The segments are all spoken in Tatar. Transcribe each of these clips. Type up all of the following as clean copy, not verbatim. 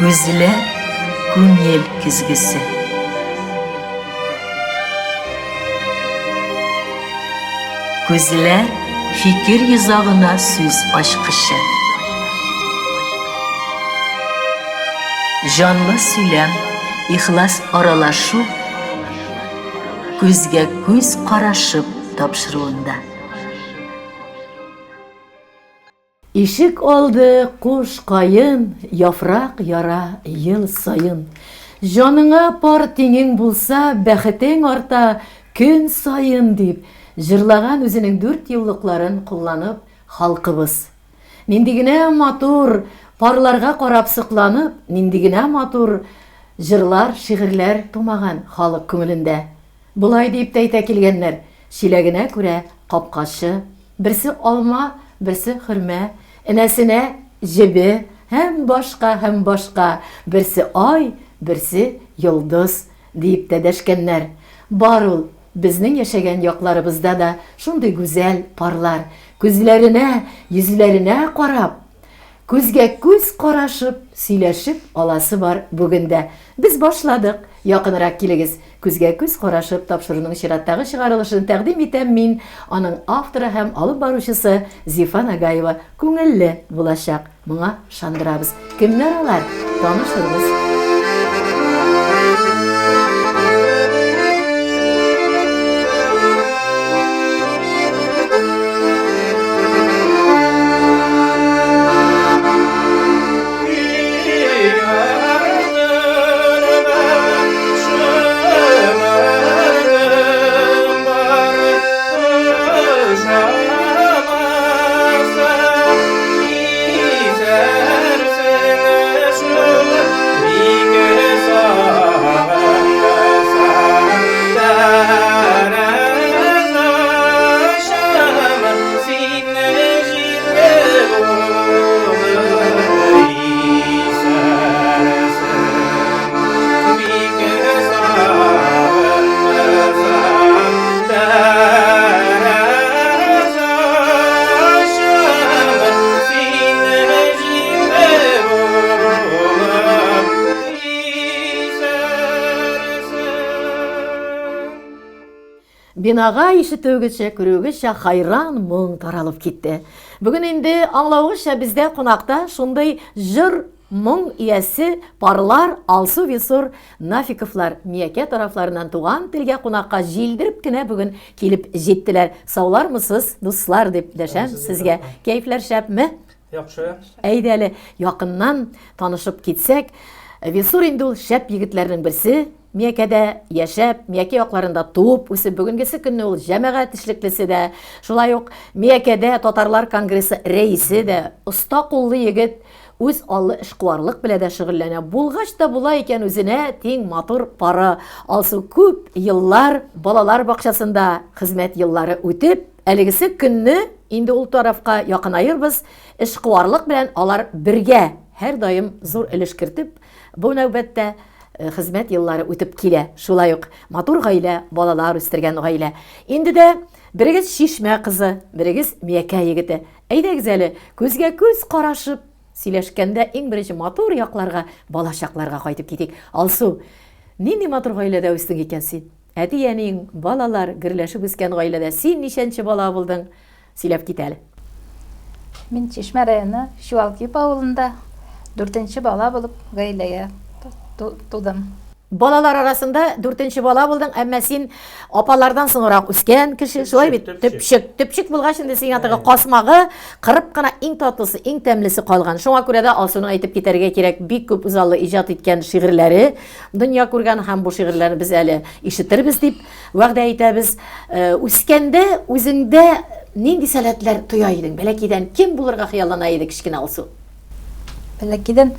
Күзле күңел күзгісі. Күзләр фикер йозагына сүз ачкычы. Жанлы сөйләм, ихлас аралашу, күзгә күз карашып тапшыруында. Ишек алды куш кайын, яфрак яра ел сайын. Жаныңа пар тиңең булса, бәхетең арта көн сайын дип, жырлаган үзенең 4 еллыкларын кулланып халкыбыз. Нинди генә матур парларга карап сыкланып, нинди генә матур жырлар, шигырьләр тумаган халык күңелендә. Булай дип әйтә килгәннәр, шиләгенә күрә капкашы, берсе алма, берсе хөрмә, энәсенә җебе, һәм башка, берсе ай, берсе йолдыз дип тә дәшкәннәр. Бар ул безнең яшәгән якларыбызда да шундый гүзәл парлар, күзләренә, йөзләренә карап, күзгә күз карашып, сөйләшеп аласы бар бүгендә. Без башладык. Якынрак килегез. Күзгә күз карашып тапшыруның чираттагы чыгарылышын тәкъдим итәм мин. Аның авторы һәм алып баручысы Зифа Нагаева күңелле булачак. Моңа шандырабыз. Кемнәр алар? Танышырбыз. Бинага ишетүгечә, күрүгечә хайран моң таралып китте. Бүген инде аңлавыгызча бездә кунакта шундый җыр моң иясе парлар, Алсу Висур Нафиковлар Миякә тарафларыннан туган телгә кунакка җилдереп кенә бүген килеп җиттеләр. Саулармысыз, дуслар дип дәшәм сезгә. Кәйфләр шәпме? Яхшы. Әйдә әле якыннан танышып китсәк, Висур инде ул шәп егетләрнең берсе. Миякәдә яшәп, Миякә якларында туып, үсеп, бүгенгесе көнне ул җәмәгать эшлеклесе дә, шулай ук Миякәдә Татарлар конгрессы рәисе дә, оста куллы егет, үз аллы эшкуарлык белән дә шөгыльләнә. Булгач та була икән үзенә тиң матур пары. Алсу күп еллар балалар бакчасында хезмәт еллары үтеп, әлегесе көнне инде ул тарафка якынайырбыз. Эшкуарлык белән алар бергә һәр даим зур өлеш кертеп, бу нәүбәттә хезмәт еллары үтеп килә. Шулай ук матур гаилә, балалар үстергән гаилә. Инде дә берегез Шишмә кызы, берегез Миякә егете. Әйдәгез әле, күзгә күз карашып сөйләшкәндә иң беренче матур якларга, балачакларга кайтып китик. Алсу, нинди матур гаиләдә үстең икән син? Әти-әниң, балалар гөрләшеп үскән гаиләдә син ничәнче бала булдың? Сөйләп кит әле. Мин Чишмә районы Шуалкип авылында 4нче бала булып гаиләгә тудым. Балалар арасында 4нче бала булдың, әмма син апалардан соңрак үскән кеше, шулай бит? Төпчек булгач инде син ятыгы касмагы, кырып кына иң татлысы, иң тәмлесе калган. Шуңа күрә дә Алсуның әйтеп китәргә кирәк, бик күп үзаллы иҗат иткән шигырьләре, дөнья күргән һәм бу шигырьләрне без әле ишетербез дип вәгъдә итәбез. Үскәндә үзеңдә нинди сәләтләр тоя идең? Бәләкидән кем булырга хыяллана иде кичкенә Алсу? Бәләкидән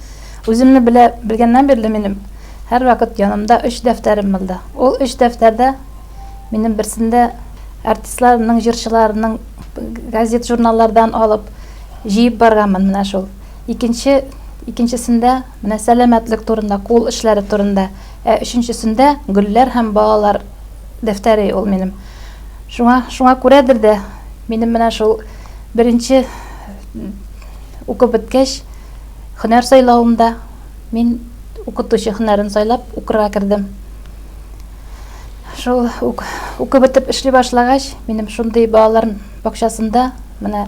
үземне белгәннән бирле минем һәр вакыт янымда 3 дәфтәрем булды. Ул 3 дәфтәрдә минем берсендә артистларның, җырчыларның газет, журналлардан алып җыеп барганмын менә шул. Икенчесендә менә сәламәтлек турында, кул эшләре турында, өченчесендә гөлләр һәм балалар дәфтәре ул минем. Шуңа күрәдер дә минем менә шул беренче укып беткәч һөнәр сайлавында Мин укытучы һөнәрен сайлап укырга кердем. Шул укып бетеп эшли башлагач, минем шундый балалар бакчасында, менә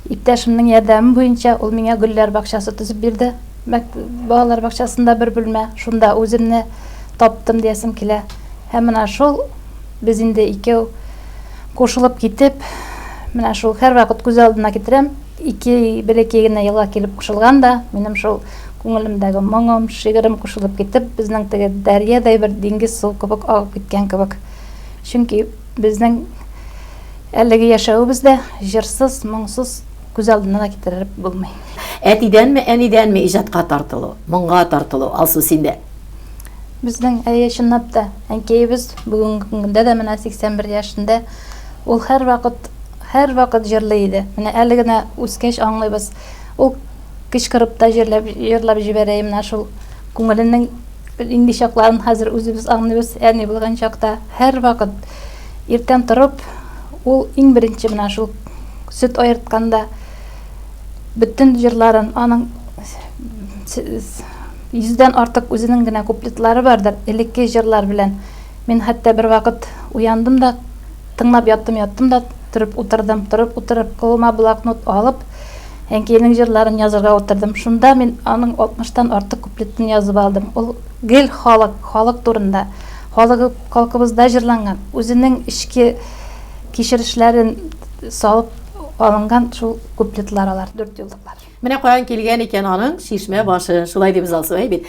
иптәшемнең ярдәме буенча ул миңа гөлләр бакчасы төзеп бирде. Балалар бакчасында бер бүлмә, шунда үземне таптым диясем килә. Һәм менә шул без инде икәү кушылып китеп, менә шул һәр вакыт күз алдына китерәм. 2 бәләкәй генә елга килеп кушылган да, минем шул күңелемдәге моңым, шигырем кушылып китеп, безнең теге дәрьядай бер диңгез су кебек агып киткән кебек. Чөнки безнең әлеге яшәүебездә җырсыз, моңсыз күз алдына да китереп булмый. Әтидәнме, әнидәнме иҗатка тартылу, моңга тартылу, Алсу синдә? Безнең чынлап та әнкәебез бүгенге көндә дә менә 81 яшендә, ул һәр вакыт җырлый иде. Менә әле генә үскәч аңлыйбыз. Ул кычкырып та җырлап җибәрә, менә шул күңеленең инде чакларын хәзер үзебез аңлыйбыз. Әни булган чакта һәр вакыт иртән торып, ул иң беренче менә шул сөт айыртканда бөтен җырларын, аның 100дән артык үзенең генә куплетлары бардыр, элекке җырлар белән. Мин хәтта бер вакыт уяндым да, тыңлап яттым да, тұрып утырып, қолыма блокнот алып, әнкейнең җырларын язырга утырдым. Шунда мин аның 60тан артык куплетін язып алдым. Ул гел халык турында, халкыбызда җырланган, үзенең ички кичерешләрен салып алынган шул куплетлар алар, 4 юлдыклар. Менә каян килгән икән аның Шишмә башы, шулай дип Алсу бит.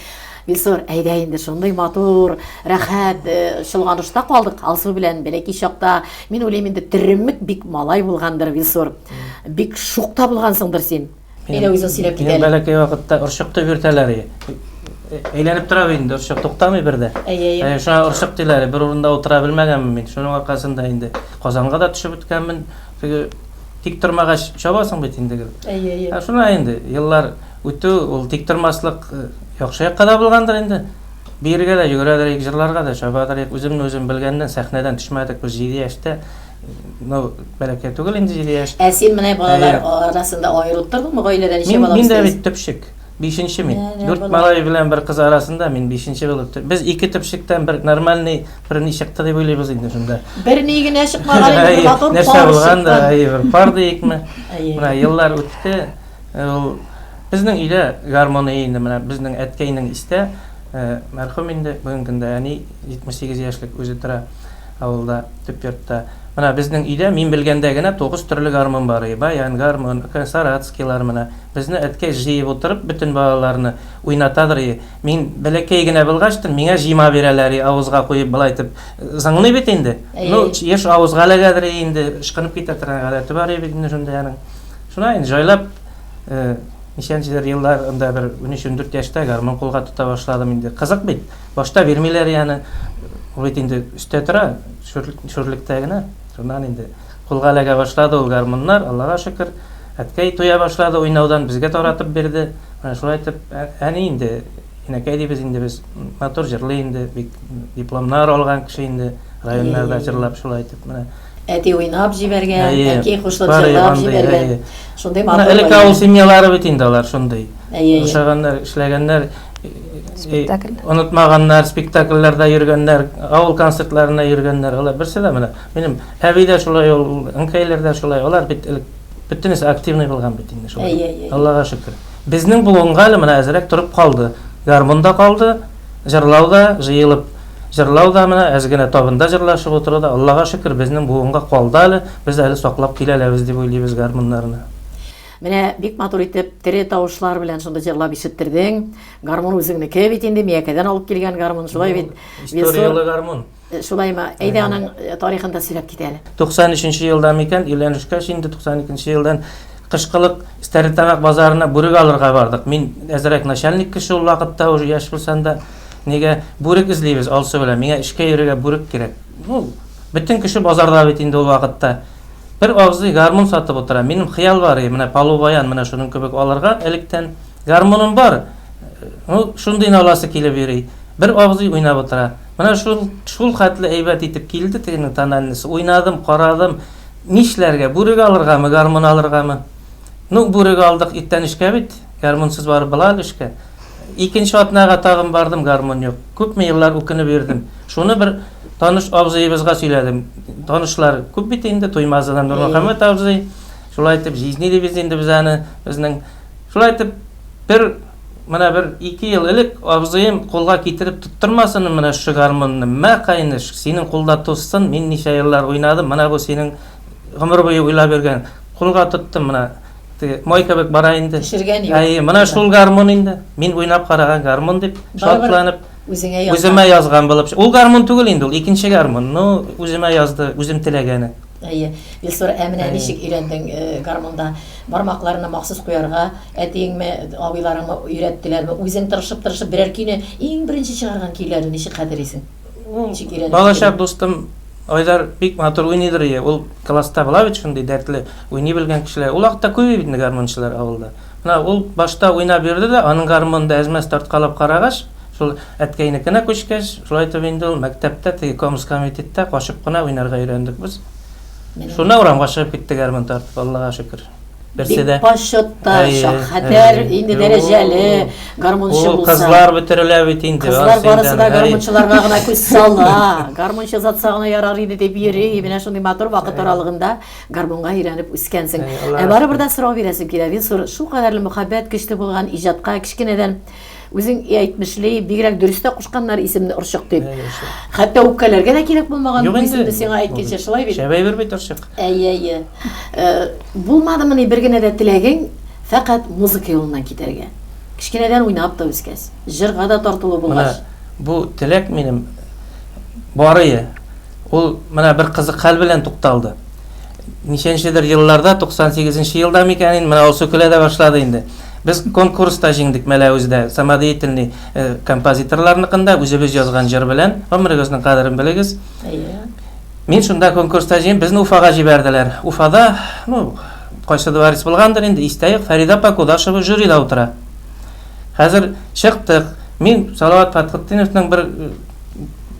Вилсор, әйдә инде шундый матур, рәхәт шылганышта калдык Алсу белән бәләки чакта. Мин уйлыйм инде терремек бик малай булгандыр Вилсор. Бик шукта булгансыңдыр син. Менә үзең сөйләп китәләр. Бәләкәй вакытта уршыкты биртәләр. Әйләнеп тора инде, уршык туктамый бердә. Шуңа уршык диләр, бер урында утыра белмәгәнмен мин. Шуның аркасында инде Казанга да төшеп үткәнмен. Тик тормагач чабасың бит инде. Шуңа инде еллар үтү, ул тик тормаслык яхшы якка да булгандыр инде. Биргә дә йөгерәдер, җырларга да чабадыр. Үзем белгәннән сәхнәдән төшмәдек без 7 яшьтә. Бәләкәй түгел инде 7 яшь. Син менә балалар арасында аерылып тордыңмы гаиләдән ничә бала? Мин дә бит төпшек. 5нче мин. 4 малай белән бер кыз арасында мин 5нче булып. Без 2 төпшектән бер нормальный берни чыкты дип уйлыйбыз инде шунда. Берни генә чыкмаган инде матур. Нәрсә булган да, бер пар дийекме? Менә еллар үтте. Ул безнең өйдә гармония инде менә безнең әткәйнең истә мәрхүм инде бүгенге көндә әни 78 яшьлек үзе тора авылда төп йортта. Менә безнең өйдә мин белгәндә генә 9 төрле гармон бар иде. Баян гармон, саратскилар менә. Безне әткәй җыеп утырып бөтен балаларны уйнатадыр. Мин бәләкәй генә булгачтын, миңа җыйма бирәләр, авызга куеп былай итеп. Зыңлый бит инде. Яшь авызга ләгәдер инде, ышкынып китә торган гадәте бар иде инде шунда яның. Шуна инде җайлап ничәнчедер елларында бер 13-14 яшьтә гармон кулга тота башладым инде. Кызык бит. Башта бирмиләр яны. Ул бит инде өстә тора, шүрлектә генә. Шуннан инде кулга ләгә башлады ул гармоннар, Аллага шөкер. Әткәй туя башлады, уйнаудан безгә таратып бирде. Менә шулай итеп, әни инде инәкәй дибез инде без матур җырлый инде, бик дипломнар алган кеше инде, районнарда җырлап шулай итеп менә. Әти уйнап җибәргән, әнкәй хушлап җырлап җибәргән. Шундый матур. Элек авыл семьялары бит инде алар шундый. Ушаганнар, эшләгәннәр, онытмаганнар, спектакльләрдә йөргәннәр, авыл концертларына йөргәннәр. Алар берсе дә менә минем әбидә шулай, әнкәйләрдә шулай. Алар бит бөтенесе активный булган бит инде шулай. Аллага шөкер. Безнең буынга әле менә әзрәк торып калды. Гармонда калды, җырлауда, җыелып җырлауда менә әзгенә табында җырлашып утыруда. Аллага шөкер, безнең буынга калды әле. Без әле саклап киләләбез дип уйлыйбыз гармоннарны. Менә бик матур итеп тере тавышлар белән шунда җырлап ишеттердең. Гармон үзеңнеке бит инде, Миякәдән алып килгән гармон шулай бит. Историялы гармон. Шулаймы? Әйдә аның тарихын да сөйләп кит әле. 93 елдан микән, өйләнешкә инде 92 елдан кышкылык Стәрлетамак базарына бүрек алырга бардык. Мин әзрәк начальник кеше ул вакытта уже яшь булсам да, нигә бүрек эзлибез Алсу белән. Миңа эшкә йөрергә бүрек кирәк. Бөтен кеше базарда бит инде ул вакытта. Бер авызы гармон сатып утыра. Минем хыял бар, менә Палубаян менә шуның кебек алырга электән гармоным бар. Шундый аласы килеп йөри. Бер авызы уйнап утыра. Менә шул хәтле әйбәт итеп килде тегенең тананнысы. Уйнадым, карадым. Нишләргә? Бүрек алыргамы, гармон алыргамы? Бүрек алдык иттән эшкә бит. Гармонсыз барып була эшкә. ikinci atnaga tagın bardım, garmon yok. Köpme yıllar okunu verdim. Şunu bir tanış abzayımızga söyledim. Tanışlar köp bit indi, Toymazdan Nurmuhammed abzay. Şulay aytып, жизни biz indi bizning şulay aytып bir mana bir 2 yıl elek abzayım kolga getirip tutturmasın mana şu garmonni. Ma qayniş, senin kolda tossın, men neçe yıllar oynadım. Mana bu senin ömür boyu oylap bergen. Kolga tuttum mana. Moykabek barayındı. Düşürgen yok. Ay, mana şul garmon indi. Men oynap qaragan garmon dep şatlanıp Өзеңе yazgan bolup. Ol garmon tugul indi, ol ikinci garmon. No, özüme yazdı, özüm tilegeni. Bil sonra Әминә ничек өйрәндең гармонда бармакларына махсус куярга, әтиеңме, абыйларыңмы өйрәттеләрме? Үзең тырышып берәр көйне иң беренче чыгарган көйләрне ничек кадерлисең? Ничек өйрәндең? Балашак достым Ayдар бик матур уйныйдыр ие. Ул класста була бит шундый дәртле уйный белгән кешеләр. Ул вакытта күп бит гармончылар авылда. Менә ул башта уйнап берде дә, аның гармонда әзмәс тарткалап карагач, шул әткәйнекенә күчкәч, шулай итеп инде ул мәктәптә, теге комс комитетта кашып кына уйнарга өйрәндек без. Шуна урамга чыгып китте гармон тартып, Аллага шөкер. Берсе дә Пашотта, шахатар, инде дәрәҗәле гармончы ул булса. кызлар бөтерелә бит инде. Кызлар барысы да гармончыларга гына күз сала. Гармончы затса гына ярар иде дип йөри. Менә шундый матур вакыт аралыгында гармонга өйрәнеп үскәнсең. Барыбер дә сорау бирәсем килә. Мин шул кадәрле мөхәббәт көчле булган иҗатка кичкенәдән үзең әйтмешли, бигрәк дөрестә кушканнар исемне Орчык дип. Хәтта үпкәләргә дә кирәк булмаган исемне сиңа әйткәнчә шулай бит. Шәбәй бер бит Орчык. Әйе. Булмадымы бер генә дә теләгең, фақат музыка юлыннан китәргә. Кичкенәдән уйнап та үскәс, җырга да тартылу булгач. Бу теләк минем барые. Ул менә бер кызык хәл белән тукталды. Ничәнчедер елларда, 98нче елда микәнин, менә ул сөкеләдә башлады инде. Biz konkursta jingdik Мәләүездә, самодеятельный композиторларныкында үзебез язган җыр белән, гомерегезнең кадерен белегез. Мин шунда конкурста җиңеп, безне Уфага җибәрделәр. Уфада, кайсы дворец булгандыр инде, истәйек, Фарида Пакудашева жюрida утыра. Хәзер чыктык. Мин Салават Фатхетдиновның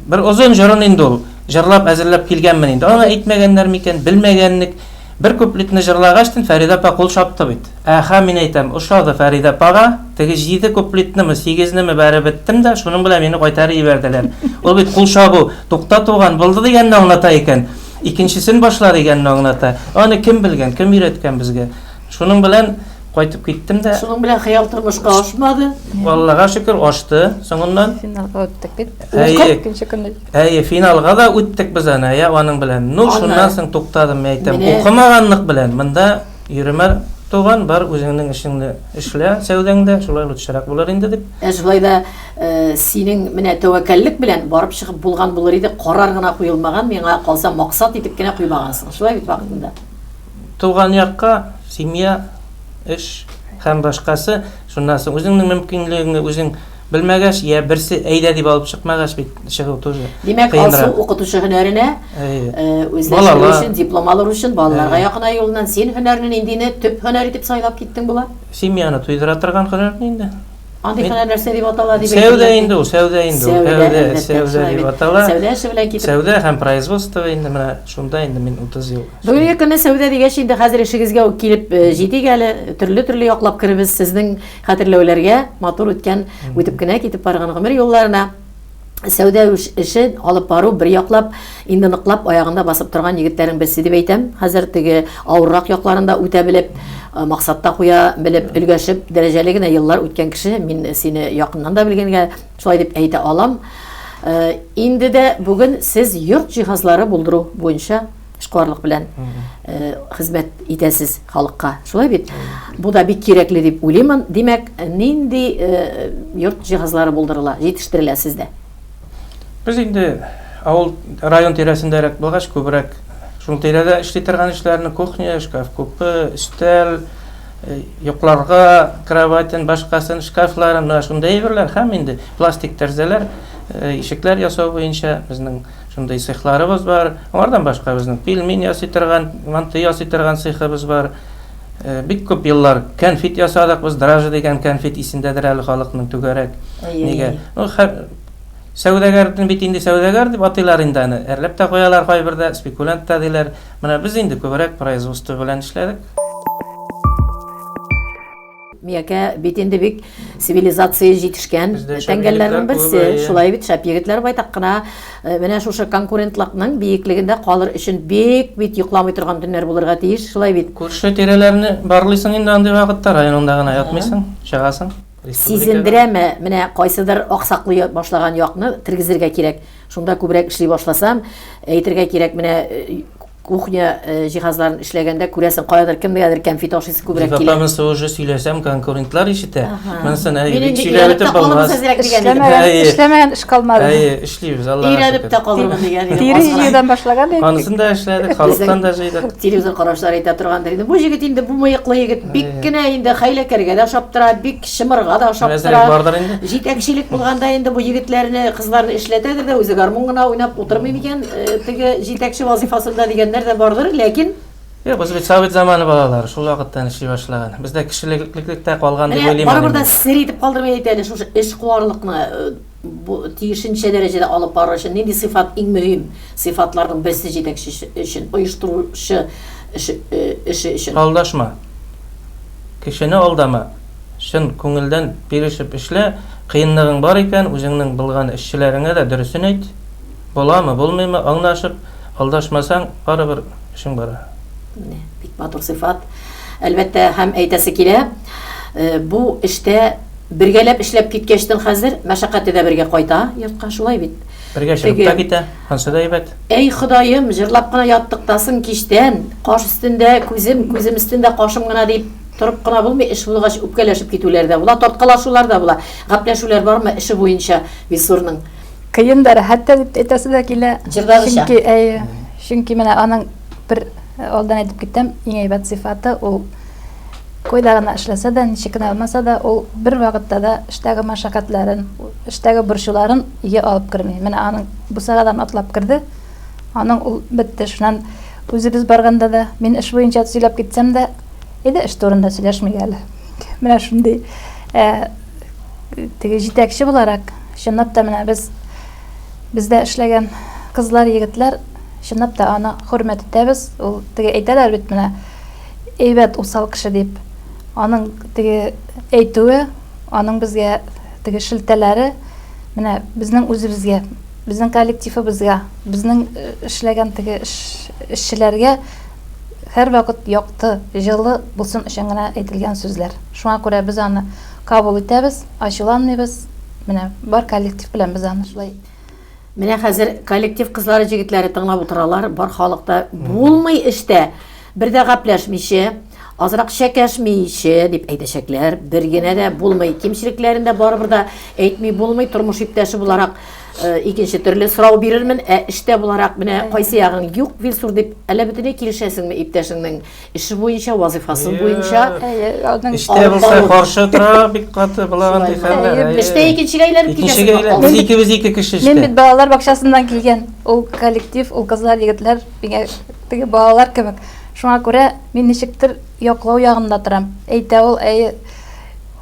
бер озын җырын инде ул җырлап әзерләп килгәнмен инде. Аны әйтмәгәннәр микән, белмәгәнлек. Bir kuplitni jırlagaçtın Farida apa kol şaptı bit. Aha min aytam, uşadı Farida apaga, tege 7 kuplitni mi, 8ni mi bari bittim da, şunun bilan meni qaytarып yiberdiler. Ol bit kol şabı, toqta toğan buldu deganni anglata ekan. İkinçisini başlar deganni anglata. Onu kim bilgen, kim öğretken bizge. Şunun bilan qaytып gittim de. Şunun bilan xayal turmuşqa aşmadı. Vallaha şükür aştı. Soňundan Finalga ötdük bit. İkinci günde. Finalga da ötdük biz ana ya onun bilan. Nu şundan soň toqtadım aytam. Okumaganlyk bilan mында yürümer toğan bar özüňiň işiňni işle, sevdäňde şulay lutşarak bolar indi dip. Şulay da seniň menä tawakkallik bilan barıp çygyp bulgan bolar idi, qarar gına qoyulmagan, meňa qalsa maksat etip gene qoýmagansyň. Şulay bit wagtynda. Toğan ýakka semya iş hem başkası şundan soň özüňiň mümkinligini özüň bilmägäç ýa birsi eýde diп alyp çykmagaç bit çygyp turdy. Demek asıl okutucu hünärine özleştiriş üçün, diplom alır üçün balalarga ýakyn ýolundan sen hünärinin indini töp hünär edip saýlap gittiň bular. Semýany toýdura turgan hünär indi. Andi hünär näse diп atala diп. Sevde indi o, sevde indi o. Sevde diп atala. Sevde işi bilen kitip. Sevde hem производство indi, menä şunda indi men 30 ýyl. Bugün ýekine sevde diýeş indi häzir işigizge kilip jidi gäli türlü ýoklap kiribiz sizning hatirlewlerge matur ötken ötüp gine kitip bargan gymyr ýollaryna. Sevde işi alıp baru bir ýaklap, indi nyklap ayagynda basyp turgan ýigitläriň birisi diп äýtem. Häzir tege awurrak ýoklarynda öte bilip, maksatda koya bilip, ülgeşip, dereceligine yıllar ötken kişi, min seni yakından da bilgenge şolay diп äýte alam. Indi de bugün siz yurt cihazları bulduru boyunça işgorlyk bilen hizmet etesiz halykka. Şolay bit. Bu da bir kerekli diп uýlaýman. Demek, nindi yurt cihazları buldurula, yetiştirile sizde? Biz indi awul rayon teresinderek bolgaç köpürek şol terede işletirgen işlerini kuchnya, şkaf köpü, üstel, ýoklarga, kravatyn, başgasyn, şkaflary, mena şunday birler hem indi plastik terzeler, işikler ýasao boýunça bizning şunday sehlarybız bar. Onlardan başga bizning pilmin ýasytyrgan, manty ýasytyrgan sehimiz bar. Bik köp ýyllar konfet ýasadyk biz, draje degen konfet isindedir äli halyknyň tögerek. Nege? Säwdegerden bit indi säwdeger diп atylar indi any. Erlep de goýalar gaýbyrda spekulant da diler. Mena biz indi köberek производство bilen işledik. Мияке бит инде бик цивилизация җитешкән Бездә шәп тәңгәлләрнең егетләр берсе. күп, Шулай бит шәп егетләр байтак кына менә шушы конкурентлыкның биеклегендә калыр өчен бик йокламый торган төннәр булырга тиеш. Шулай бит. Күрше тирәләрне барлыйсың инде андый вакытта, районында гына ятмыйсың, чыгасың. Сизендерәме, менә кайсыдыр аксаклый башлаган якны тергезергә кирәк. Шунда күбрәк эшли башласам, әйтергә кирәк, менә кухня җиһазларын эшләгәндә күрәсең каядыр кемгәдер кәнфит ашыйсы күбрәк килә. Папамыз уже сөйләсәм, конкурентлар ишетә. Монсын Мин бик инде сөйләп өйрәнеп тә итеп калырмыз булмас. әзрәк дигән идем. Эшләмәгән эш калмады. Әйе, эшлибез, Аллага Өйрәнеп шөкер. тә калырмын дигән идем. Тире җыюдан башлаган идек. Анысын да эшләдек, халыктан да җыйдык. Телевизор карашлар әйтә торгандыр инде. Бу җегет инде бу мыеклы егет бик кенә инде хәйләкәргә дә ошап тора, бик шымырга да ошап Мәсәлән, тора. бардыр инде. Җитәкчелек булганда инде бу егетләрне, кызларны эшләтәдер дә, үзе гармун гына уйнап утырмый микән, теге җитәкче вазифасында дигәннәр дә бардыр, ләкин Юк, без бит совет заманы балалары, шул вакыттан эшли башлаган. Бездә кешелеклектә калган дип менә уйлыйм. барыбер да сер итеп калдырмый әйтә әле шушы эш куарлыкны бу тиешенчә дәрәҗәдә алып барыр өчен нинди сыйфат иң мөһим сыйфатларның берсе җитәкче өчен, оештырушы эше өчен. Алдашма. Кешене алдама. Шын күңелдән биришеп эшлә, кыенлыгың бар икән, үзеңнең булган эшчеләреңә дә дөресен әйт. Буламы, булмыймы, аңлашып, алдашмасаң, барыбер эшең бара. Бик матур сыйфат. Әлбәттә, һәм әйтәсе килә, бу эштә бергәләп эшләп киткәчтән хәзер мәшәкате дә бергә кайта, йортка шулай бит. Бергә чыгып та китә, ансы да әйбәт. Әй Ходаем, җырлап кына яттыктасын кичтән, каш өстендә күзем өстендә кашым гына дип торып кына булмый, эш булгач үпкәләшеп китүләр дә була, тарткалашулар да була. Гәпләшүләр бармы эше буенча Висурның? Кыйындар, хәтта дип әйтәсе дә килә. Җырдагыча. Чөнки менә аның бер алдан әйтеп киттем, иң әйбәт сыйфаты ул койда гына эшләсә дә, ничек кенә алмаса да, ул бер вакытта да эштәге мәшәкатьләрен, эштәге борчуларын ие алып керми. Менә аның бу сарадан атлап керде. Аның ул бетте. Шуннан үзебез барганда да мин эш буенча сөйләп китсәм дә, иде эш турында сөйләшмәгә әле. Менә шундый теге җитәкче буларак, чынлап та менә бездә эшләгән кызлар, егетләр чынлап та аны хөрмәт итәбез. Ул теге әйтәләр бит менә әйбәт усал кеше дип. Аның теге әйтүе, аның безгә теге шелтәләре менә безнең үзебезгә, безнең коллективыбызга, безнең эшләгән теге эшчеләргә һәр вакыт якты, җылы булсын өчен генә әйтелгән сүзләр. Шуңа күрә без аны кабул итәбез, ачуланмыйбыз. Менә бар коллектив белән без аны шулай. Менә хәзер коллектив кызлары, җегетләре тыңлап утыралар, бар халыкта булмый эштә. Бер дә гапләшмичә, азрак шәкәшмичә дип әйтәчәкләр. Бер генә дә булмый. Кимчелекләрендә барыбер да әйтми булмый, тормыш иптәше буларак икенче төрле сорау бирермен. Эштә буларак менә кайсы ягың юк, Вилсур дип әллә бөтенләй килешәсеңме иптәшеңнең эше буенча, вазифасы буенча? Эштә булса каршы тора, бик каты булаган дигәннәр. Эштә икенчегә әйләнеп китәсең. Без икебез ике кеше эштә. Мин бит балалар бакчасыннан килгән. Ул коллектив, ул кызлар, егетләр, теге балалар кебек. Шуңа күрә мин ничектер яклау ягында торам. Әйтә ул,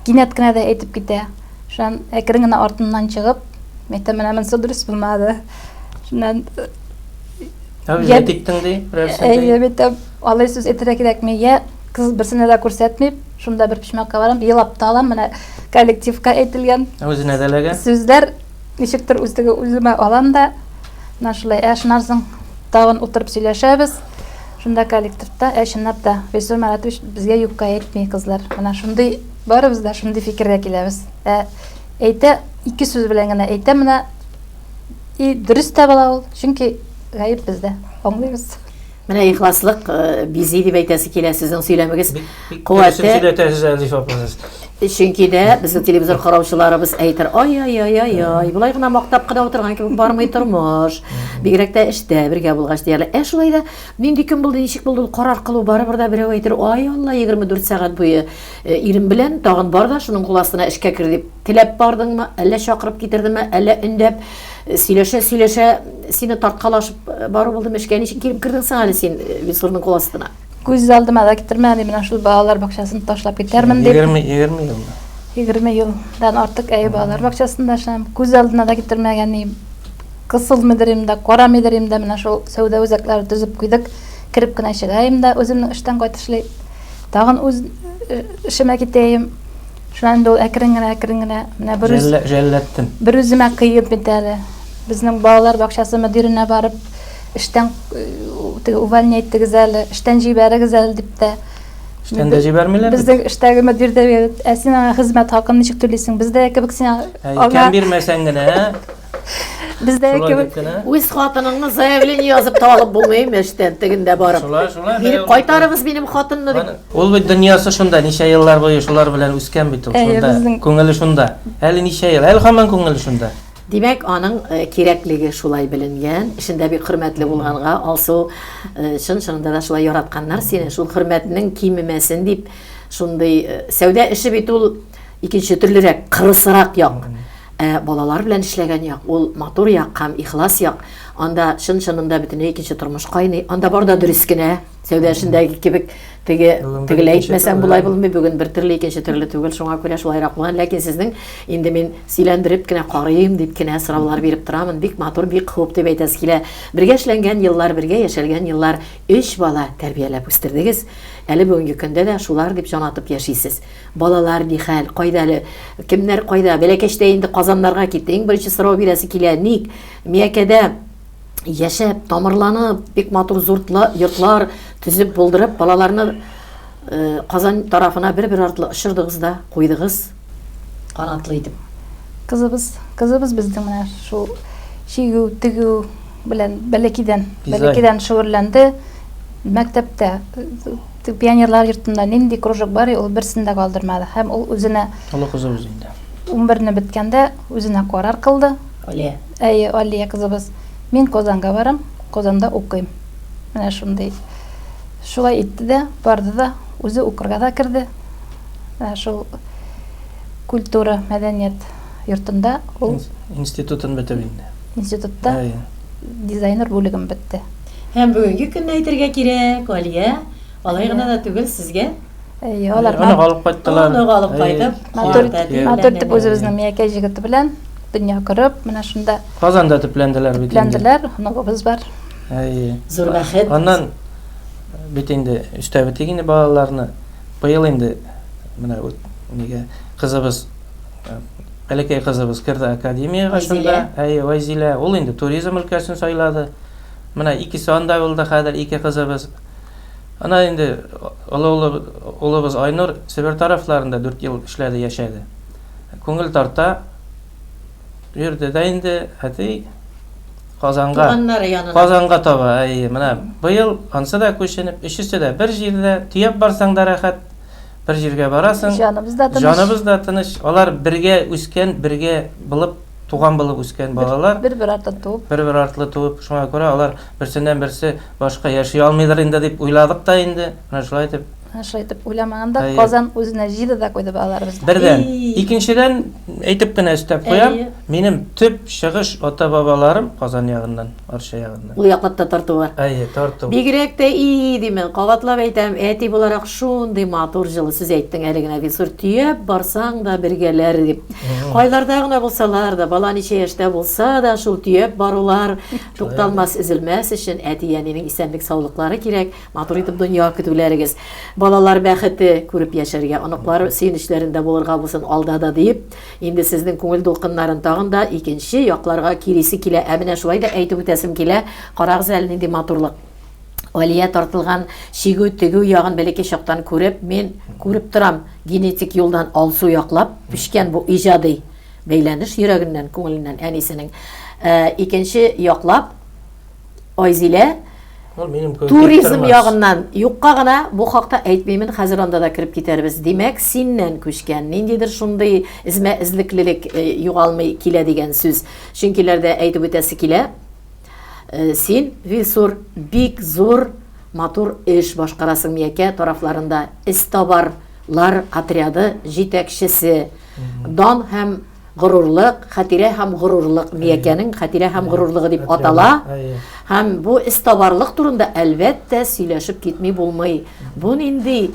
кинәт кенә дә әйтеп китә. Шуннан әкрен генә артыннан чыгып, мәйтәм менә монсы дөрес булмады. Шуннан Әйтиктең ди, мәйтәм алай сүз әйтергә кирәкме? Я кыз берсенә дә күрсәтмим. Шунда бер пишмәккә барам, елап та алам, менә коллективка әйтелгән Үзенә дәләгән. сүзләр ничектер үземә алам да, менә шулай шуннан тагын утырып сөйләшәбез. Шунда коллективта чынлап та Весел Маратович безгә юкка әйтми кызлар. Менә шундый барыбыз да шундый фикергә киләбез. Әйтә, ике сүз белән генә әйтә, менә дөрес тә була ул, чөнки гаеп бездә. Аңлыйбыз. Менә ихласлык бизи дип әйтәсе килә сезнең сөйләмегез. Куәте сөйләтәсез Әлиф апагыз. Чөнки дә безнең телевизор караучыларыбыз әйтер, ай, булай гына мактап кына утырган кебек бармый тормыш. Бигрәк тә эштә бергә булгач диярләр. Шулай да нинди көн булды, ничек булды, карар кылу барыбер да берәү әйтер, ай Алла, 24 сәгать буе ирем белән тагын бар да шуның куластына эшкә кер дип. Теләп бардыңмы, әллә чакырып китердеңме, әллә өндәп сөйләшә, сине тарткалашып бару булдымы эшкә, ничек килеп кирдең син әле син Висурның куластына? Күз алдыма да китермәде, менә шул балалар бакчасын ташлап китермен дип. 20 елда. 20 елдан артык балалар бакчасында эшләм. Күз алдына да китермәгән. Кысыл мөдирим да, кара мөдирим да менә шул сәүдә үзәкләре төзеп куйдык. Кирип кенә чыгайым да, үземнең эштән кайтышлый. Тагын үз эшемә китәем. Шунан да ул әкрен генә менә Жәлләттен. бер үземә кыйып бит әле. Безнең балалар бакчасы мөдиренә барып, эштән увольнять итегез әле, эштән җибәрегез әле дип тә. Эштән дә җибәрмиләр. Безнең эштәге мөдир дә бирде. Ә син аңа хезмәт хакын ничек түлисең? Бездә кебек син Кем бирмәсәң генә, бездә шулай кебек дип кенә. Үз хатыныңны заявление язып талып булмыймы эштән тегендә барып. Шулай. Биреп кайтарыгыз минем хатынны дип. Ул бит дөньясы шунда, ничә еллар буе шулар белән үскән бит ул шунда. Күңеле шунда. Әле ничә ел, әле һаман күңеле шунда. Димәк, аның кирәклеге шулай беленгән, эшендә бик хөрмәтле булганга, алсу чын-чынында да шулай яратканнар сине, шул хөрмәтнең кимемәсен дип, шундый сәүдә эше бит ул икенче төрлерәк, кырысырак як. Балалар белән эшләгән як, ул матур як һәм ихлас як. Анда чын-чынында бөтенләй икенче тормыш кайный. Анда бар да дөрес кенә, сәүдә эшендәге кебек тегеләй әйтмәсәм булай булмый, бүген бер төрле икенче төрле түгел, шуңа күрә шулайрак булган. Ләкин сезнең инде мин сөйләндереп кенә карыйм дип кенә сораулар биреп торамын. Бик матур, бик хуп дип әйтәс килә. Бергә эшләнгән еллар, бергә яшәлгән еллар, 3 бала тәрбияләп үстердегез. Әле бүгенге көндә дә шулар дип җанатып яшисез. Балалар ни хәл, кайда әле, кемнәр кайда? Бәләкәчтә инде Казаннарга китте. Иң беренче сорау бирәсе килә. Ник Миякәдә яшәп, тамырланып, бик матур йортлар төзеп булдырып, балаларны Казан тарафына бер-бер артлы ышырдыгыз да куйдыгыз канатлы итеп. Кызыбыз безнең менә шул шигү, тегү белән бәләкидән шөгыльләнде. Мәктәптә пионерлар йортында нинди кружок бар, ул берсендә калдырмады. Һәм ул үзенә Олы кызы үзендә. 11-не беткәндә үзенә карар кылды. Алия кызыбыз. Мин Казанга барам, Казанда укыйм. Менә шундый. Шулай итте дә, барды да, үзе укырга да кирде. Шул культура, мәдәният йортында ул Институтын бетеп инде. институтта дизайнер бүлеген бетте. Һәм бүгенге көнне әйтергә кирәк, Алия, алай гына да түгел сезгә. Алар алып кайттылар. Аны алып кайтып, матур итеп үзебезнең Миякә җигете белән дөнья күреп, менә шунда Казанда төпләнделәр бит. Төпләнделәр, оныгыбыз бар. Зур бәхет. Аннан бит инде үстәбе инде балаларны быел инде менә нигә кызыбыз Бәләкәй кызыбыз кирде академиягә шунда. Вазилә, ул инде туризм өлкәсен сайлады. Менә икесе анда булды хәзер, ике кызыбыз. Ана инде улыбыз Айнур Себер тарафларында 4 ел эшләде, яшәде. Күңел тарта. Йөрде дә инде Казанга таба. Менә быел ансы да күченеп, өчесе дә бер җирдә, төяп барсаң да рәхәт. Бер җиргә барасың. Җаныбыз да тыныч. Алар бергә үскән, бергә булып, туган булып үскән балалар. Бер-бер артлы туып, шуңа күрә алар берсеннән берсе башка яши алмыйлар инде дип уйладык та инде. Менә шулай дип. Шулай итеп уйламаганда Казан үзенә җиде дә куйды балаларыбызны. Бердән, икенчедән әйтеп кенә өстәп куям, минем төп чыгыш ата-бабаларым Казан ягыннан, Арча ягыннан. Ул яклапта тарту бар. Тарту. Бигрәк тә димен, кабатлап әйтәм, әти буларак шундый матур җылы сүз әйттең әле генә, Вилсур, төяп барсаң да бергәләр дип. Кайларда гына булсалар да, бала ничә яшьтә булса да, шул төяп барулар тукталмас, изелмәс өчен әти-янинең исәнлек, саулыклары кирәк, матур итеп дөнья көтүләрегез. Балалар бәхете күреп яшәргә, оныклар сөенечләрендә булырга булсын алдада дип, инде сезнең күңел дулкыннарын тагын да икенче якларга кирисе килә. Менә шулай да әйтеп үтәсем килә. Карагыз әле нинди матурлык. Алия тартылган шигү тегү ягын бәләкәй чактан күреп, мен күреп торам, генетик юлдан алсу яклап пишкән бу иҗади бәйләнеш йөрәгеннән, күңеленнән әнисенең. Икенче яклап Айзилә туризм ягыннан юкка гына бу хакта әйтмәймен, хәзер анда да кирип китәрбез. Димәк, синнән күчкән ниндидер шундый излеклелек югалмый килә дигән сүз. Чөнкиләрдә әйтеп үтәсе килә. Син, Вилсур, бик зур матур эш башкарасың Миякә тарафларында. Истабарлар отряды җитәкчесе. Дан һәм горурлык, Хатирә һәм горурлык, Миякәнең Хатирә һәм горурлыгы дип атала. Һәм бу истабарлык турында әлбәттә сөйләшеп китми булмый. Бу нинди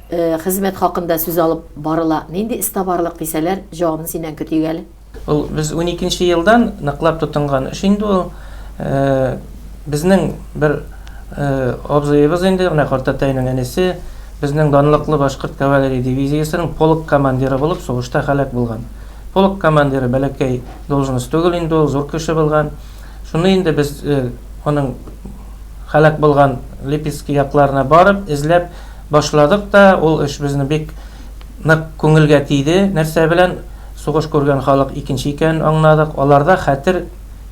хезмәт хакында сүз алып барыла. Нинди истабарлык дисәләр, җавабын синнән көтик әле. Ул без 12нче елдан ныклап тотынган эш инде ул. Безнең бер абзыебыз инде, менә Картатайның әнисе, безнең данлыклы башкорт кавалерия дивизиясының полк командиры булып сугышта халак булган. Полк командиры бәләкәй должность түгел инде, ул зур кеше булган. Шуны инде без аның халак булган Липецк якларына барып эзләп башладык та, ул эш безне бик нык күңелгә тиде. Нәрсә белән сугыш күргән халык икенче икәнен аңладык. Аларда хәтер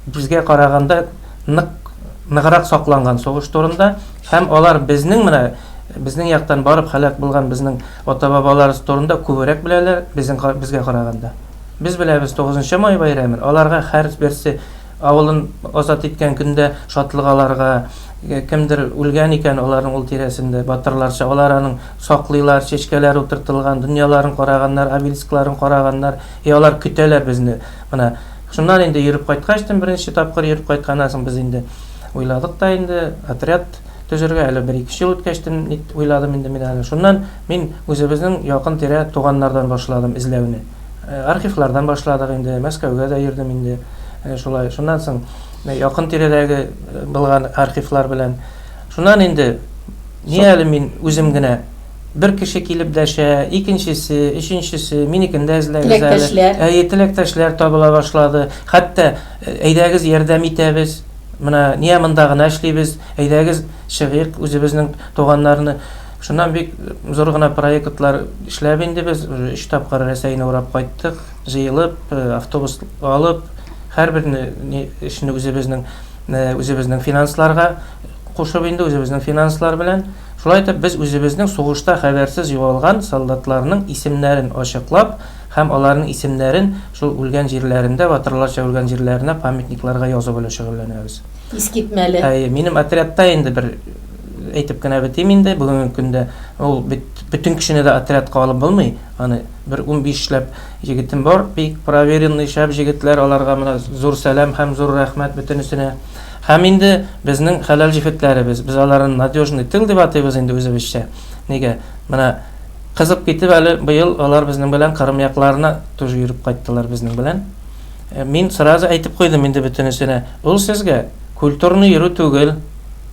безгә караганда ныграк сакланган сугыш турында, һәм алар безнең яктан барып халак булган безнең ата-бабаларыбыз турында күбрәк беләләр безгә караганда. Без беләбез 9 май байрамын. Аларга һәр берсе авылын азат иткән көндә шатлыгаларга, кемдер үлгән икән аларның ул тирәсендә батырларча аларның саклыйлар, чәчкәләр утыртылган, дөньяларын караганнар, обелискларын караганнар, алар көтәләр безне. Менә шуннан инде йөреп кайткачтан беренче тапкыр йөреп кайтканнан соң без инде уйладык та инде отряд төзергә, әле 1-2 ел үткәчтән уйладым инде мен. Шуннан мин үзебезнең якын тирә туганнардан башладым эзләүне. Архивлардан башладык инде, Мәскәүгә дә йөрдем инде. Шулай, шуннан соң якын тирәдәге булган архивлар белән. Шуннан инде ни әле мин үзем генә бер кеше килеп дәшә, икенчесе, өченчесе, минекендә эзләгез әле. Теләктәшләр табыла башлады. Хәтта әйдәгез ярдәм итәбез. Менә ния монда гына эшлибез, әйдәгез чыгыйк үзебезнең туганнарны. Шуннан бик зур гына проектлар эшләп инде без 3 тапкыр Рәсәйне урап кайттык, җыелып, автобус алып, һәрбер эшне үзебезнең финансларга кушып инде, үзебезнең финанслар белән. Шулай итеп без үзебезнең сугышта хәбәрсез югалган солдатларның исемнәрен ачыклап, һәм аларның исемнәрен шул үлгән җирләрендә, батырларча үлгән җирләренә памятникларга язып шөгыльләнәбез. Искитмәле. Минем отрядта инде бер әйтеп кенә бетим инде, бүгенге көндә ул бүтән кешене дә отрядка алып булмый. Аны бер 15 ләп җегетем бар, бик проверенный шәп җегетләр, аларга менә зур сәлам һәм зур рәхмәт бөтенесенә. Һәм инде безнең хәләл җифетләребез, biz аларны надежный тыл дип атыйбыз инде үзебезчә. Нигә? Менә кызып китеп әле быел алар безнең белән Кырым якларына тоже йөреп кайттылар безнең белән. Мин сразу әйтеп куйдым инде бөтенесенә. Ул сезгә культурный йөрү түгел.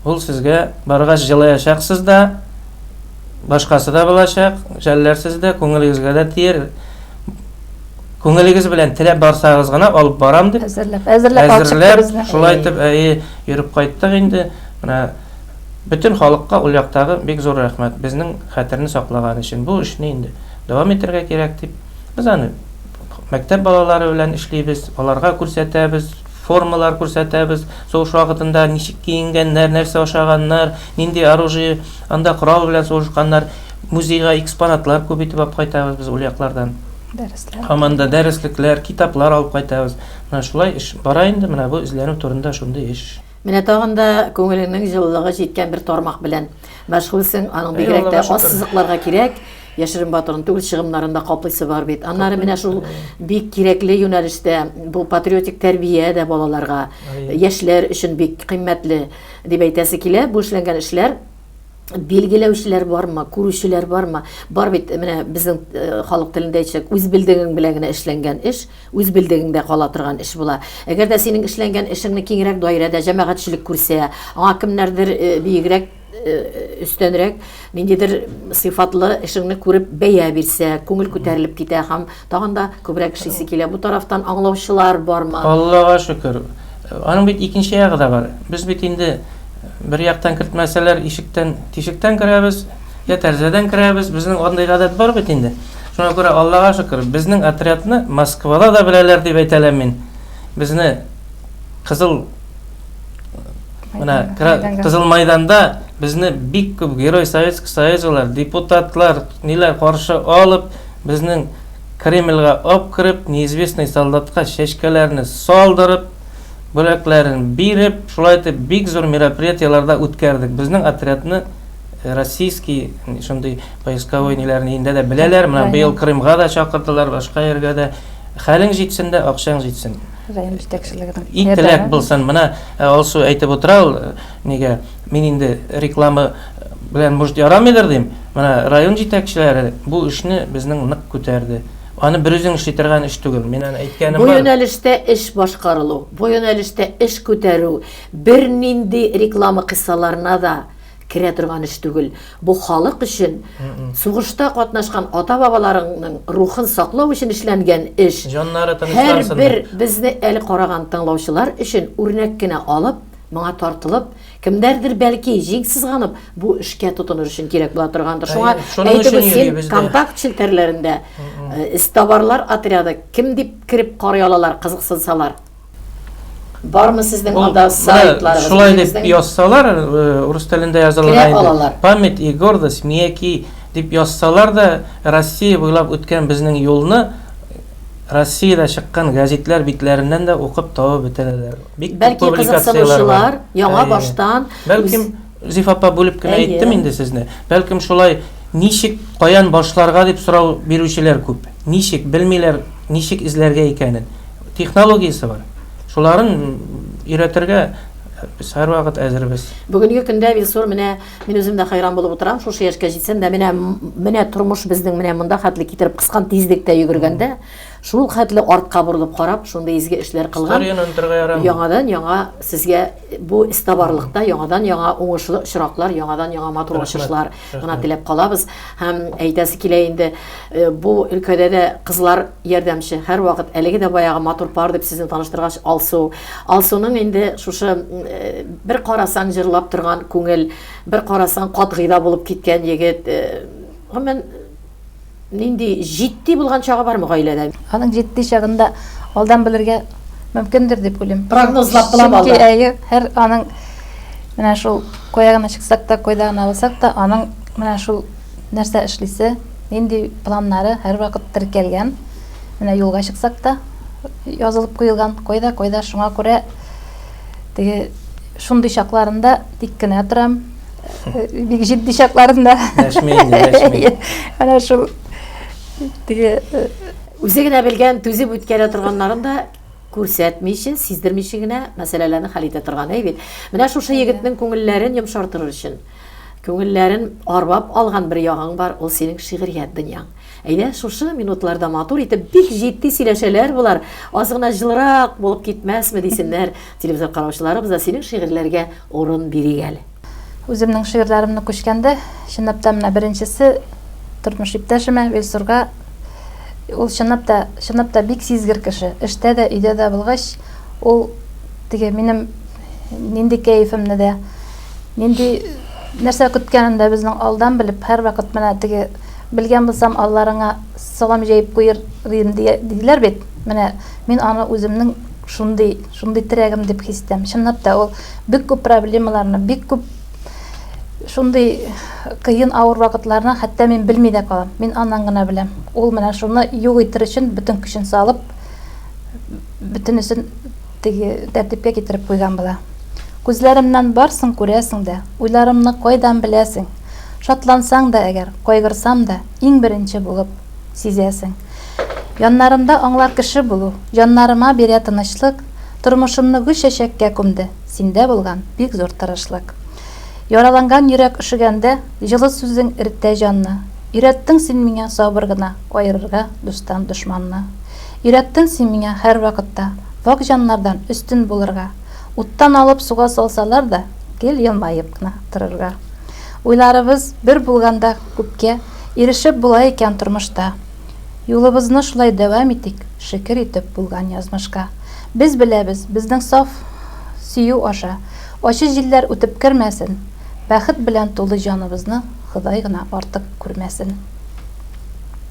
Ул сезгә баргач җылаячаксыз да, башкасы да булачак, җәлләрсез дә, күңелегезгә дә тиер. Күңелегез белән теләп барсагыз гына алып барам дип әзерләп, шулай итеп йөреп кайттык инде. Менә bütün халыкка ул яктагы бик зур рәхмәт безнең хәтерне саклаган өчен. Бу эшне инде дәвам итәргә кирәк дип. Без аны мәктәп балалары белән эшлибез, аларга күрсәтәбез, формалар күрсәтәбез, сугыш вакытында ничек киенгәннәр, нәрсә ашаганнар, нинди оружие, анда корал белән сугышканнар, музейга экспонатлар күп итеп алып кайтабыз без ул яклардан. Дәресләр. Һаманда дәреслекләр, китаплар алып кайтабыз. Менә шулай эш бара инде, менә бу эзләнү турында шундый эш. Менә тагын да күңелеңнең җылылыгы җиткән бер тармак белән мәшгульсең, аның бигрәк тә ассызыкларга кирәк. Яшерен батырның түгел чыгымнарында каплыйсы бар бит. Аннары менә шул бик кирәкле юнәлештә бу патриотик тәрбия дә балаларга, яшьләр өчен бик кыйммәтле дип әйтәсе килә. Бу эшләнгән эшләр билгеләүчеләр бармы, күрүчеләр бармы? Бар бит, менә безнең халык телендә әйтсәк, үз билдегең белән генә эшләнгән эш, үз билдегеңдә кала торган эш була. Әгәр дә синең эшләнгән эшеңне киңрәк даирәдә җәмәгатьчелек күрсә, аңа кемнәрдер бигрәк üstөнрәк ниндидер сыйфатлы эшеңне күреп бәя бирсә, күңел күтәрелеп китә һәм тагын да күбрәк эшлисе килә. Бу тарафтан аңлаучылар бармы? Аллага шөкер. Аның бит икенче ягы да бар. Без бит инде бер яктан кертмәсәләр, тишектән керәбез, я тәрзәдән керәбез. Безнең андый гадәт бар бит инде. Шуңа күрә Аллага шөкер, безнең отрядны Москвада да беләләр дип әйтәләр мин. Безне Кызыл майданда безне бик күп герой Советский Союзлар, депутатлар, ниләр каршы алып, безнең Кремльгә алып кирип, неизвестный солдатка чәчкәләрне салдырып, бүләкләрен биреп, шулай итеп бик зур мероприятияларда үткәрдек. Безнең отрядны российский шундый поисковой ниләрне инде дә беләләр. Менә быел Крымга да чакырдылар, башка ергә дә. Хәлең җитсен дә, акчаң җитсен. Район җитәкчелегенең Итәләк булсын. Менә алсу әйтеп утыра, нигә мин инде реклама белән мужд ярамыйдыр дим. Менә район җитәкчеләре бу эшне безнең нык күтәрде. Аны бер үзең эшли торган эш түгел. Мин аны әйткәнем бар. Бу юнәлештә эш башкарылу, бу юнәлештә эш күтәрү, бер нинди реклама кыссаларына да керә торган эш түгел. Бу халык өчен, сугышта катнашкан ата-бабаларының рухын саклау өчен эшләнгән эш. Җаннары Һәр тынычлансын. бер безне әле караган тыңлаучылар өчен үрнәк кенә алып, моңа тартылып, кемдәрдер бәлки җиңсезганып, бу эшкә тотыныр өчен кирәк була торгандыр. Шуңа шуның өчен әйтегез, йөрибез дә. контакт челтәрләрендә истабарлар отряды кем дип кирип карый алалар, кызыксынсалар? Бармы сезнең анда сайтларыгыз? Шулай дип язсалар, урыс телендә язылган алалар. инде. Память и гордость, Мияки дип язсалар да, Россия буйлап үткән безнең юлны Россиядә чыккан газетлар битләреннән дә укып табып бетерәләр. Бик Бәлки кызыксынучылар яңа баштан Бәлким Зиф апа бүлеп кенә Әйе. әйттем инде сезне. Бәлкем шулай ничек, каян башларга дип сорау бирүчеләр күп. Ничек белмиләр, ничек изләргә икәнен. Технологиясе бар. Шуларын өйрәтергә без һәрвакыт әзербез. Бүгенге көндә Вилсур мен үзем дә хайран булып утырам, шушы яшькә җитсәм дә менә тормыш безнең монда хәтле китереп кыскан тизлектә йөгергәндә, шул хәтле артка борылып карап, шундый изге эшләр кылган. Яңадан яңа сезгә бу истабарлыкта яңадан яңа уңышлы очраклар, яңадан яңа матур ачышлар гына теләп калабыз. Һәм әйтәсе килә инде, бу өлкәдә дә кызлар ярдәмче, һәрвакыт әлеге дә баягы матур пар дип сезне таныштыргач Алсуның инде шушы бер карасаң җырлап торган күңел, бер карасаң катгыйда булып киткән егет, гомумән нинди җитди булган чагы бармы гаиләдә? Аның җитди чагында алдан белергә мөмкиндер дип уйлыйм. Прогнозлап була алда. Әйе, һәр аның менә шул коягына чыксак та, койдагына алсак та, аның менә шул нәрсә эшлисе, нинди планнары һәр вакыт теркәлгән. Менә юлга чыксак та язылып куелган, койда шуңа күрә теге шундый чакларында тик кенә торам. Бик җитди чакларында. Дәшмәй. Менә шул теге Үзе генә белгән, түзеп үткәрә торганнарын да күрсәтмичә, сиздермичә генә мәсьәләләрне хәл итә торган бит. Менә шушы егетнең күңелләрен йомшартыр өчен, күңелләрен арбап алган бер ягың бар, ул синең шигърият дөньяң. Әйдә, шушы минутларда матур итеп бик җитди сөйләшәләр булар. Аз гына җылырак булып китмәсме дисеннәр. Телевизор караучыларыбыз да синең шигырьләргә урын бирик әле. Үземнең шигырьләремне күчкәндә, чынлап та менә беренчесе тормыш иптәшемә Вилсурга, ул чынлап та бик сизгер кеше. Эштә дә, өйдә дә булгач, ул теге минем нинди кәефемне дә, нинди нәрсә көткәнен дә безнең алдан белеп, һәр вакыт менә теге белгән булсам алларыңа салам җәеп куйыр диләр бит. Менә мин аны үземнең шундый терәгем дип хис итәм. Чынлап та ул бик күп проблемаларны, бик күп шундый кыен авыр вакытларны хәтта мин белми дә калам. Мин аннан гына беләм. Ул менә шуны юк итер өчен бөтен көчен салып, бөтенесен теге тәртипкә китереп куйган була. Күзләремнән барсын күрәсең дә, уйларымны кайдан беләсең. Шатлансаң да әгәр, кайгырсам да, иң беренче булып сизәсең. Яннарымда аңлар кеше булу, җаннарыма бирә тынычлык, тормышымны гү чәчәккә күмде, синдә булган бик зур тырышлык. Яраланган йөрәк ишегәндә, җылы сүзең иртә җанны. Өйрәттең син миңа сабыр гына, аерырга дустан дошманны. Өйрәттең син миңа һәр вакытта, вак җаннардан өстен булырга. Уттан алып суга салсалар да, кел елмаеп кына торырга. Уйларыбыз бер булганда күпкә ирешеп була икән тормышта. Юлыбызны шулай дәвам итик, шөкер итеп булган язмышка. Без беләбез, безнең саф сөю аша, ачы җилләр үтеп кермәсен. Бәхет белән тулы җаныбызны Ходай гына артык күрмәсен.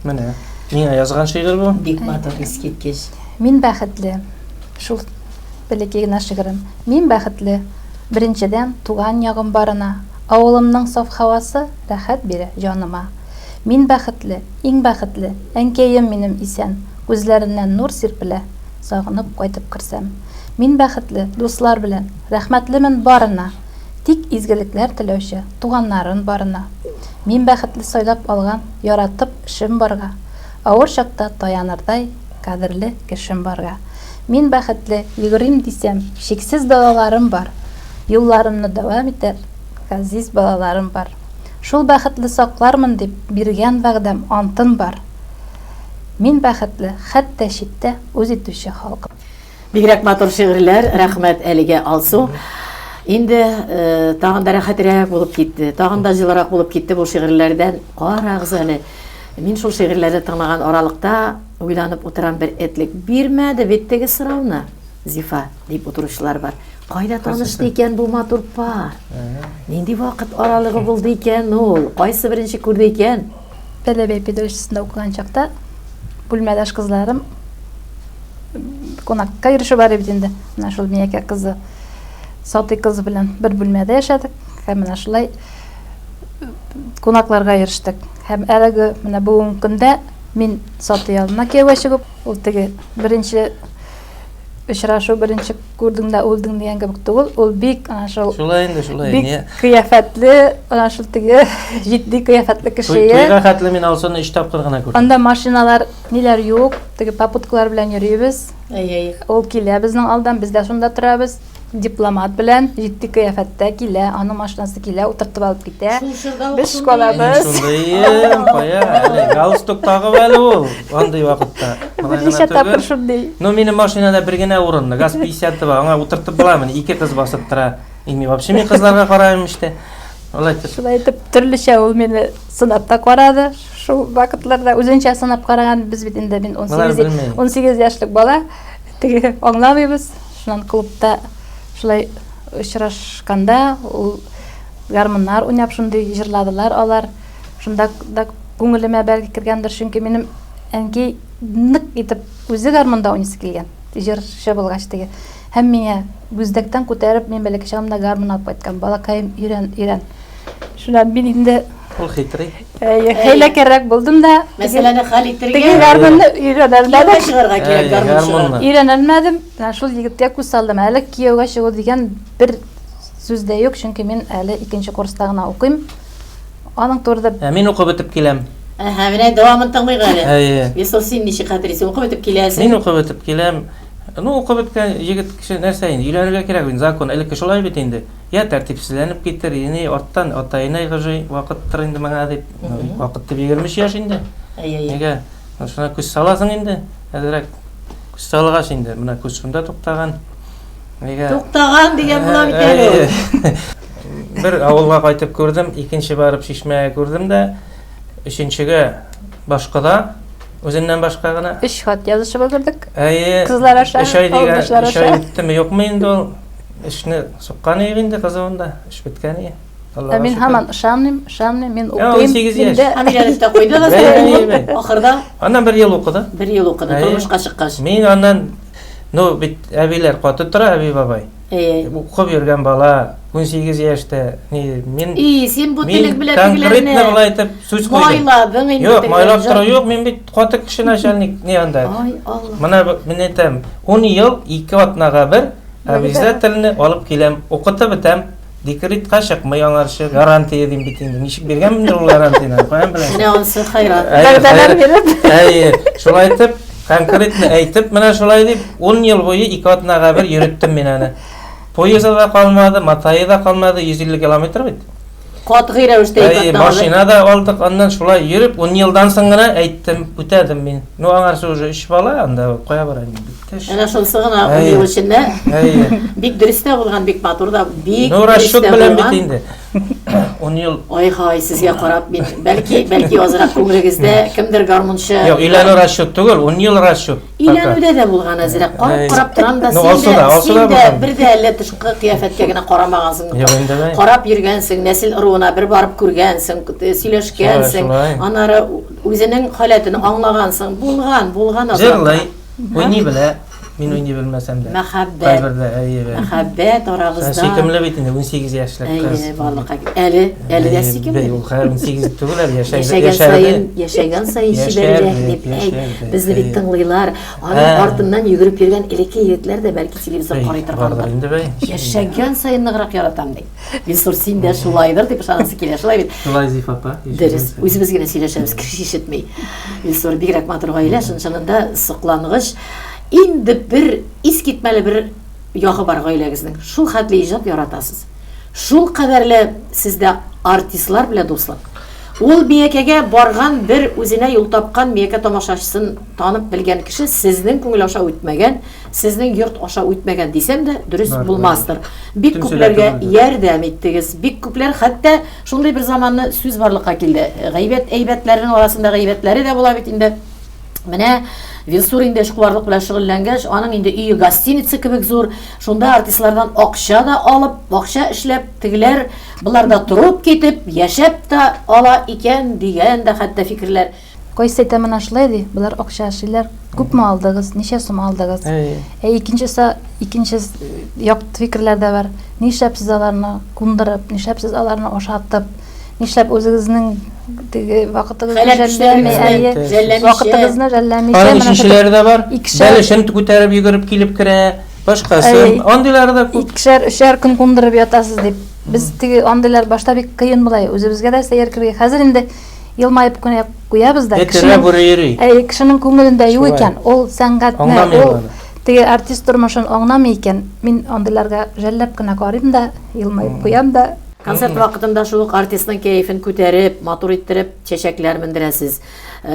Менә, миңа язган шигырь бу. Бик матур искиткеч. Мин бәхетле. Шул бәләкәй генә шигырем. Мин бәхетле. Беренчедән туган ягым барына, авылымның саф һавасы рәхәт бирә җаныма. Мин бәхетле, иң бәхетле, әнкәем минем исән, күзләреннән нур сирпелә, сагынып кайтып керсәм. Мин бәхетле, дуслар белән, рәхмәтлемен барына, тик изгелекләр теләүче туганнарын барына. Мин бәхетле сайлап алган, яратып эшем барга, авыр чакта таянырдай кадерле кешем барга. Мин бәхетле, йөгерим дисәм, шиксез далаларым бар, юлларымны дәвам итәр, газиз балаларым бар. Шул бәхетле саклармын дип биргән вәгъдәм антын бар. Мин бәхетле, хәтта читтә үз итүче халкым. Бигрәк матур шигырьләр, рәхмәт әлегә Алсу. Инде тагын да рәхәтрәк булып китте, тагын да җылырак булып китте бу шигырьләрдән. Карагыз әле. Мин шул шигырьләрне тыңлаган аралыкта уйланып утырам, бер этлек бирмәде бит теге сорауны. Зифа дип утыручылар бар. Кайда танышты икән бу матур пар? Нинди вакыт аралыгы булды икән ул? Кайсы беренче күрде икән? Бәләбәй педагогикасында укыган чакта бүлмәдәш кызларым кунакка йөреше бар иде инде. Менә шул Миякә кызы, Сатый кызы белән бер бүлмәдә яшәдек. Һәм менә шулай кунакларга йөрштек. Һәм әлеге менә бүгенге көндә мин Сатый янына кияүгә чыгып, ул теге беренче очрашу, беренче күрдең дә үлдең дигән кебек түгел. Ул бик ана шул Шулай инде, шулай. бик кыяфәтле, ана шул теге җитди кыяфәтле кеше. Туйга хәтле мин алсаны 3 тапкыр гына күрдем. Анда машиналар ниләр юк, теге попуткалар белән йөрибез. Ул килә безнең алдан, без дә шунда торабыз. Дипломат белән җитди кыяфәттә килә, аның машинасы килә, утыртып алып китә. Без школабыз. Шундый, кая, әле галстук тагып әле ул. Андый вакытта. Берничә тапкыр шундый. Ну, минем машинада бер генә урынны, ГАЗ 50 бар, аңа утыртып буламын, 2 кыз басып тора. Мин вообще мин кызларга карайм иште. Алай дип. Шулай итеп төрлечә ул мине сынапта карады. Шул вакытларда үзенчә сынап караган, без бит инде мин 18 яшьлек бала. Теге аңламыйбыз. Шуннан клубта шулай очрашканда ул гармоннар уйнап шундый җырладылар алар. Шунда да күңелемә бәлки кергәндер, чөнки минем әнки нык итеп үзе гармонда уйныйсы килгән. Җырчы булгач теге. Һәм миңа күздәктән күтәреп мин бәлки чагымда гармон алып кайткан. Балакаем өйрән. Шуннан мин инде Ул хитрый. хәйләкәррәк булдым да. Мәсәләне хәл Теге итәргә гармонны өйрәнәлмәдем. чыгарга кирәк гармончыга. Өйрәнәлмәдем. Шул егеткә күз салдым. Әле кияүгә чыгу дигән бер сүз дә юк, чөнки мин әле 2нче курста гына укыйм. Аның турында Мин укып бетеп киләм. Менә дәвамын тыңлыйга әле. Әйе. Весел син ничек хәтерисең, укып бетеп киләсең. Мин укып бетеп киләм. Ну, укып беткән егет кеше нәрсә инде, өйләнергә кирәк инде, закон элекке шулай бит инде. Я тәртипсезләнеп китер, яни арттан атайына гыжый, вакыттыр инде моңа дип. Вакытты 20 яшь инде. Нигә? Шуна күз саласың инде. Әзрәк күз салгач инде, менә күз шунда туктаган. Нигә? Туктаган дигән була бит әле. Бер авылга кайтып күрдем, икенче барып Шишмәгә күрдем дә, өченчегә башкада, үзеннән башка гына. 3 хат язышып өлгердек. Әйе. Кызлар аша, авылдашлар аша. Иттеме, юкмы инде ул? Эшне суккан инде кызында, эш биткән иде. Мин һаман ышанмыйм, мин укыйм. 18 яшь. Америкада куйды да сәләм. Ахырда Аннан 1 ел укыды. 1 ел укыды, тормышка чыккач. Мин аннан, ну, бит әбиләр каты тора, әби бабай. Укып йөргән бала, 18 яшьтә, мин син бу телек белән конкретно булай итеп сүз куйдым. Майладың инде. Юк, майлап тора юк, мин бит каты кеше начальник не анда. Ай, Алла. Менә мин әйтәм, 10 ел 2 атнага бер обязательно алып киләм, укытып бетәм. Декретка чыкмый аңарчы гарантия дим бит инде. Ничек биргәнмендер ул гарантияны? Каян беләм. Менә анысы хайрат. Бәгъдәләр биреп. Әйе, шулай итеп, конкретно әйтеп, менә шулай дип 10 ел буе 2 атнага бер йөреттем мин аны. Поездда да калмады, матайы да калмады, 150 километр бит. Катгый рәвештә Әйе, машинада алдык, аннан шулай йөреп, 10 елдан соң гына әйттем, үтәдем мин. Ну, аңарчы уже 3 бала, анда кая бара инде. Әнә шунысы гына 10 ел эчендә. Әйе. Бик дөрес тә булган, бик матур да, бик. Ну, расчет белән бит инде. 10 ел. Ай хай, сезгә карап мин, бәлки азрак күңелегездә кемдер гармончы. Юк, өйләнү расчет түгел, 10 ел расчет. Өйләнүдә дә булган азрак. Карап торам да, Ну, алсы да син дә булган. бер дә әллә тышкы кыяфәткә генә карамагансың. Юк, инде бай. Карап йөргәнсең, нәсел ыруына бер барып күргәнсең, сөйләшкәнсең. Шулай. Анары үзенең халәтен аңлагансың. Булган азрак. Җырлый, уйный белә. Мин уйный белмәсәм дә. Мәхәббәт. Кайбердә, әйе. Мәхәббәт арагызда. Сөйкемле бит инде 18 яшьлек кыз. Әйе, балыкка. Әле дә сөйкемле. Ул 18 түгел, Яшәгән саен чибәррәк дип әйт. Безне бик тыңлыйлар. Аның артыннан йөгереп йөргән элекке егетләр дә бәлки телевизор карый торгандар. Инде бай. Яшәгән саен ныграк яратам ди. Вилсур син дә шулайдыр дип ышанасы килә. Шулай бит. Шулай Зифа апа. Дөрес. Үзебез генә сөйләшәбез, кеше ишетми. Вилсур бигрәк матур гаилә, шунчанында соклангыч. Инде бер искитмәле бер ягы бар гаиләгезнең. Шул хәтле иҗат яратасыз. Шул кадәрле сездә артистлар белән дуслык. Ул Миякәгә барган бер үзенә юл тапкан Миякә тамашачысын танып белгән кеше сезнең күңел аша үтмәгән, сезнең йорт аша үтмәгән дисәм дә дөрес булмастыр. Бик күпләргә ярдәм иттегез. Бик күпләр хәтта шундый бер заманны сүз барлыкка килде. Гайбәт әйбәтләрнең арасында гайбәтләре дә була бит инде. Менә Вилсур инде эшкуарлык белән шөгыльләнгәч, аның инде өе гостиница кебек зур. Шунда артистлардан акча да алып, акча эшләп, тегеләр буларда турып китеп, яшәп та ала икән дигән дә хәтта фикерләр. Кайсы әйтәмен ашлай ди, булар акча эшләр. Күпме алдыгыз, ничә сум алдыгыз? Икенче як фикерләр дә бар. Нишләп сез аларны кундырып, нишләп сез аларны ашатып, нишләп үзегезнең теге вакытыгызны Аның ишеләре дә бар. Бәлешен күтәреп йөгереп килеп керә. Башкасы андыйлары да күп. Икешәр, өчәр көн кундырып ятасыз дип. Без теге андыйлар башта бик кыен булай. Үзебезгә дә сәер киргә. Хәзер инде елмаеп кенә куябыз да. Кешенең күңелендә юк икән. Ул сәнгатьне, ул теге артист тормышын аңламый икән. Мин андыйларга жәлләп кенә карыйм да, елмаеп куям да. Концерт вакытында шул артистның кәефен күтәреп, матур иттереп, чәчәкләр мендерәсез.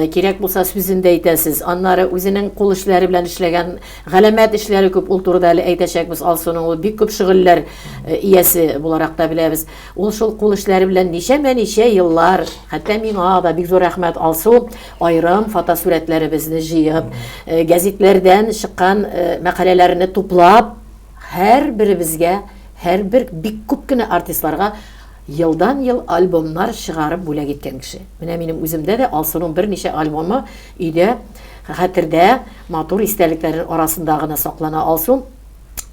Кирәк булса сүзен дә әйтәсез. Аннары үзенең кул эшләре белән эшләгән галәмәт эшләре күп. Ул турыда әле әйтәчәкбез. Алсуның ул бик күп шөгыльләр иясе буларак та беләбез. Ул шул кул эшләре белән ничә еллар, хәтта миңа да бик зур рәхмәт Алсу, аерым фотосурәтләребезне җыеп, гәзитләрдән чыккан мәкаләләрне туплап, һәрберебезгә һәрбер бик күп кенә артистларга елдан-ел альбомнар чыгарып бүләк иткән кеше. Менә минем үземдә дә Алсуның берничә альбомы өйдә хәтердә матур истәлекләрнең арасында гына саклана. Алсу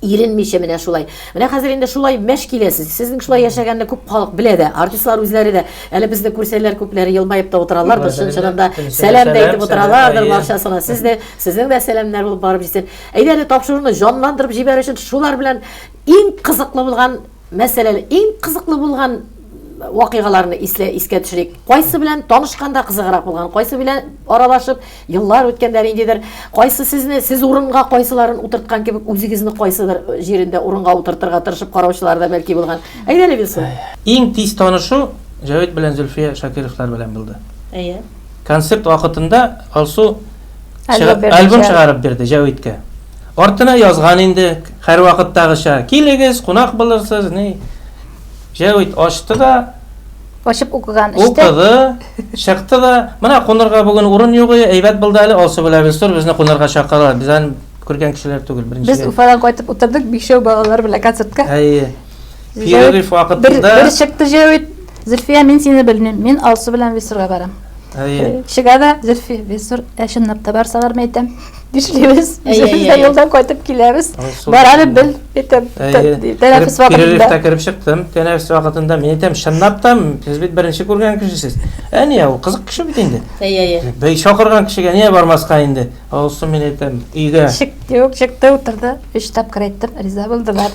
иренмичә менә шулай. Менә хәзер инде шулай мәш киләсез. Сезнең шулай яшәгәнне күп халык белә дә, артистлар үзләре дә. Әле безне күрсәләр күпләре елмаеп та утыралар, чын-чынында сәлам да әйтеп утыралардыр барчасына. Сезнең дә сәламнар булып барып җитсен. Әйдә әле тапшыруны җанландырып җибәрү өчен шулар белән иң кызыклы булган мәсьәләләр, иң кызыклы булган вакыйгаларны искә төшерик. Кайсы белән танышканда кызыграк булган, кайсы белән аралашып еллар үткәндә индидер, кайсы сез урынга кайсыларын утырткан кебек үзегезне кайсыдыр җирендә урынга утыртырга тырышып караучылар да бәлки булган. Әйдәле Вилсур. Иң тиз танышу Җавит белән Зөлфия Шакировлар белән булды. Әйе. Концерт вакытында Алсу альбом чыгарып бирде Җавиткә. Артына язган инде һәр вакыттагыча. Килегез, кунак булырсыз, ни. Җавит ачты да, ачып укыган укыды, чыкты да. Менә кунырга бүген урын юк, әйбәт булды әле. Алсу белән Вилсур безне кунырга чакыралар. Без аны күргән кешеләр түгел беренче. Без Уфадан кайтып утырдык, бишәү балалар белән концертка. Әйе. Перерыв вакытында бер чыкты Җавит. Зөлфия, мин сине белмим. Мин Алсу белән Вилсурга барам. Әйе. Чыгада Зөлфия, Вилсур, чынлап та барсалар әйтәм. Дишлебез. Без юлдан кайтып киләбез. Бараны бел, әйтәм. Тәнәфес вакытында. Перерывта кирип чыктым. Тәнәфес вакытында мен әйтәм, чынлап та сез бит беренче күргән кешесез. Әни, ул кызык кеше бит инде. Әйе. Бей шакырган кешегә нигә бармаска инде? Алсу мен әйтәм, өйгә. Чыкты, утырды. 3 тапкыр әйттем, риза булдылар.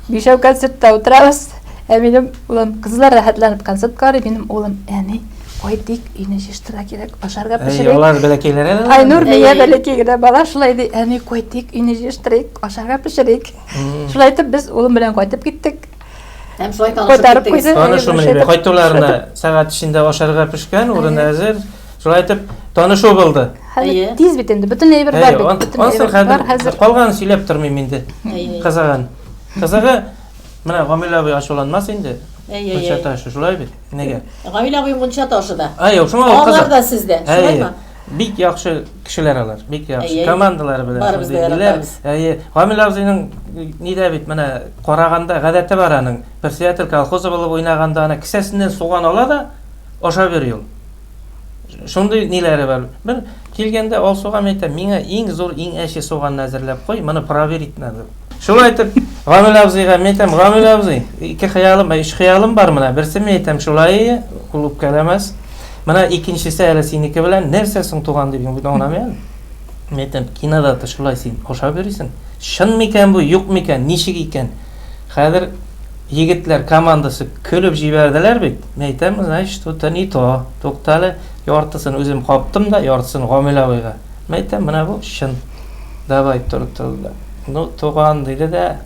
Бишәү концертта утырабыз. Минем улым кызлар рәхәтләнеп концерт карый, минем улым, әни, кайтыйк, өйне җыштыра кирәк, ашарга пешерик. Алар бәләкәйләр әле. Айнур мия бәләкәй генә бала шулай ди, әни, кайтыйк, өйне җыштырыйк, ашарга пешерик. Шулай итеп без улым белән кайтып киттек. Һәм шулай танышып киттек. Танышу менә кайтуларына сәгать эчендә ашарга пешкән, урын әзер. Шулай итеп танышу булды. Хәзер тиз бит инде, бөтен әйбер бар бит. Ансын хәзер калган сөйләп тормыйм инде. Кызыган. Кызыгы менә Гамил абый ачуланмас инде. Мунча ташы шулай бит. Нигә? Гамил абый мунча ташы да. Шуңа ул кызык. Алар да сездә, шулаймы? Бик яхшы кешеләр алар, бик яхшы командалары белән. Барыбыз да яратабыз. Гамил абыйның нидә бит менә караганда гадәте бар аның. Бер театр колхозы булып уйнаганда аны кисәсеннән суган ала да аша бериyor. Шундый ниләре бар. Бер килгәндә Алсуга әйтәм, миңа иң зур, иң әче суганны әзерләп кой, моны проверить надо. Шулай итеп, Гамил абзыйга әйтәм, Гамил абзый, ике хыялым, өч хыялым бар менә. Берсе әйтәм, шулай кулып кәләмәс. Менә икенчесе әле синеке белән нәрсәсең туган дип бу аңламыйм. Әйтәм, кинода да шулай син аша берисең. Шын микән бу, юк микән, ничек икән? Хәзер егетләр командасы көлеп җибәрделәр бит. Әйтәм, значит, то не то. Туктале, яртысын үзем каптым да, яртысын Гамил абыйга. Әйтәм, менә бу шын. Давай турды. Ну, туган диде дә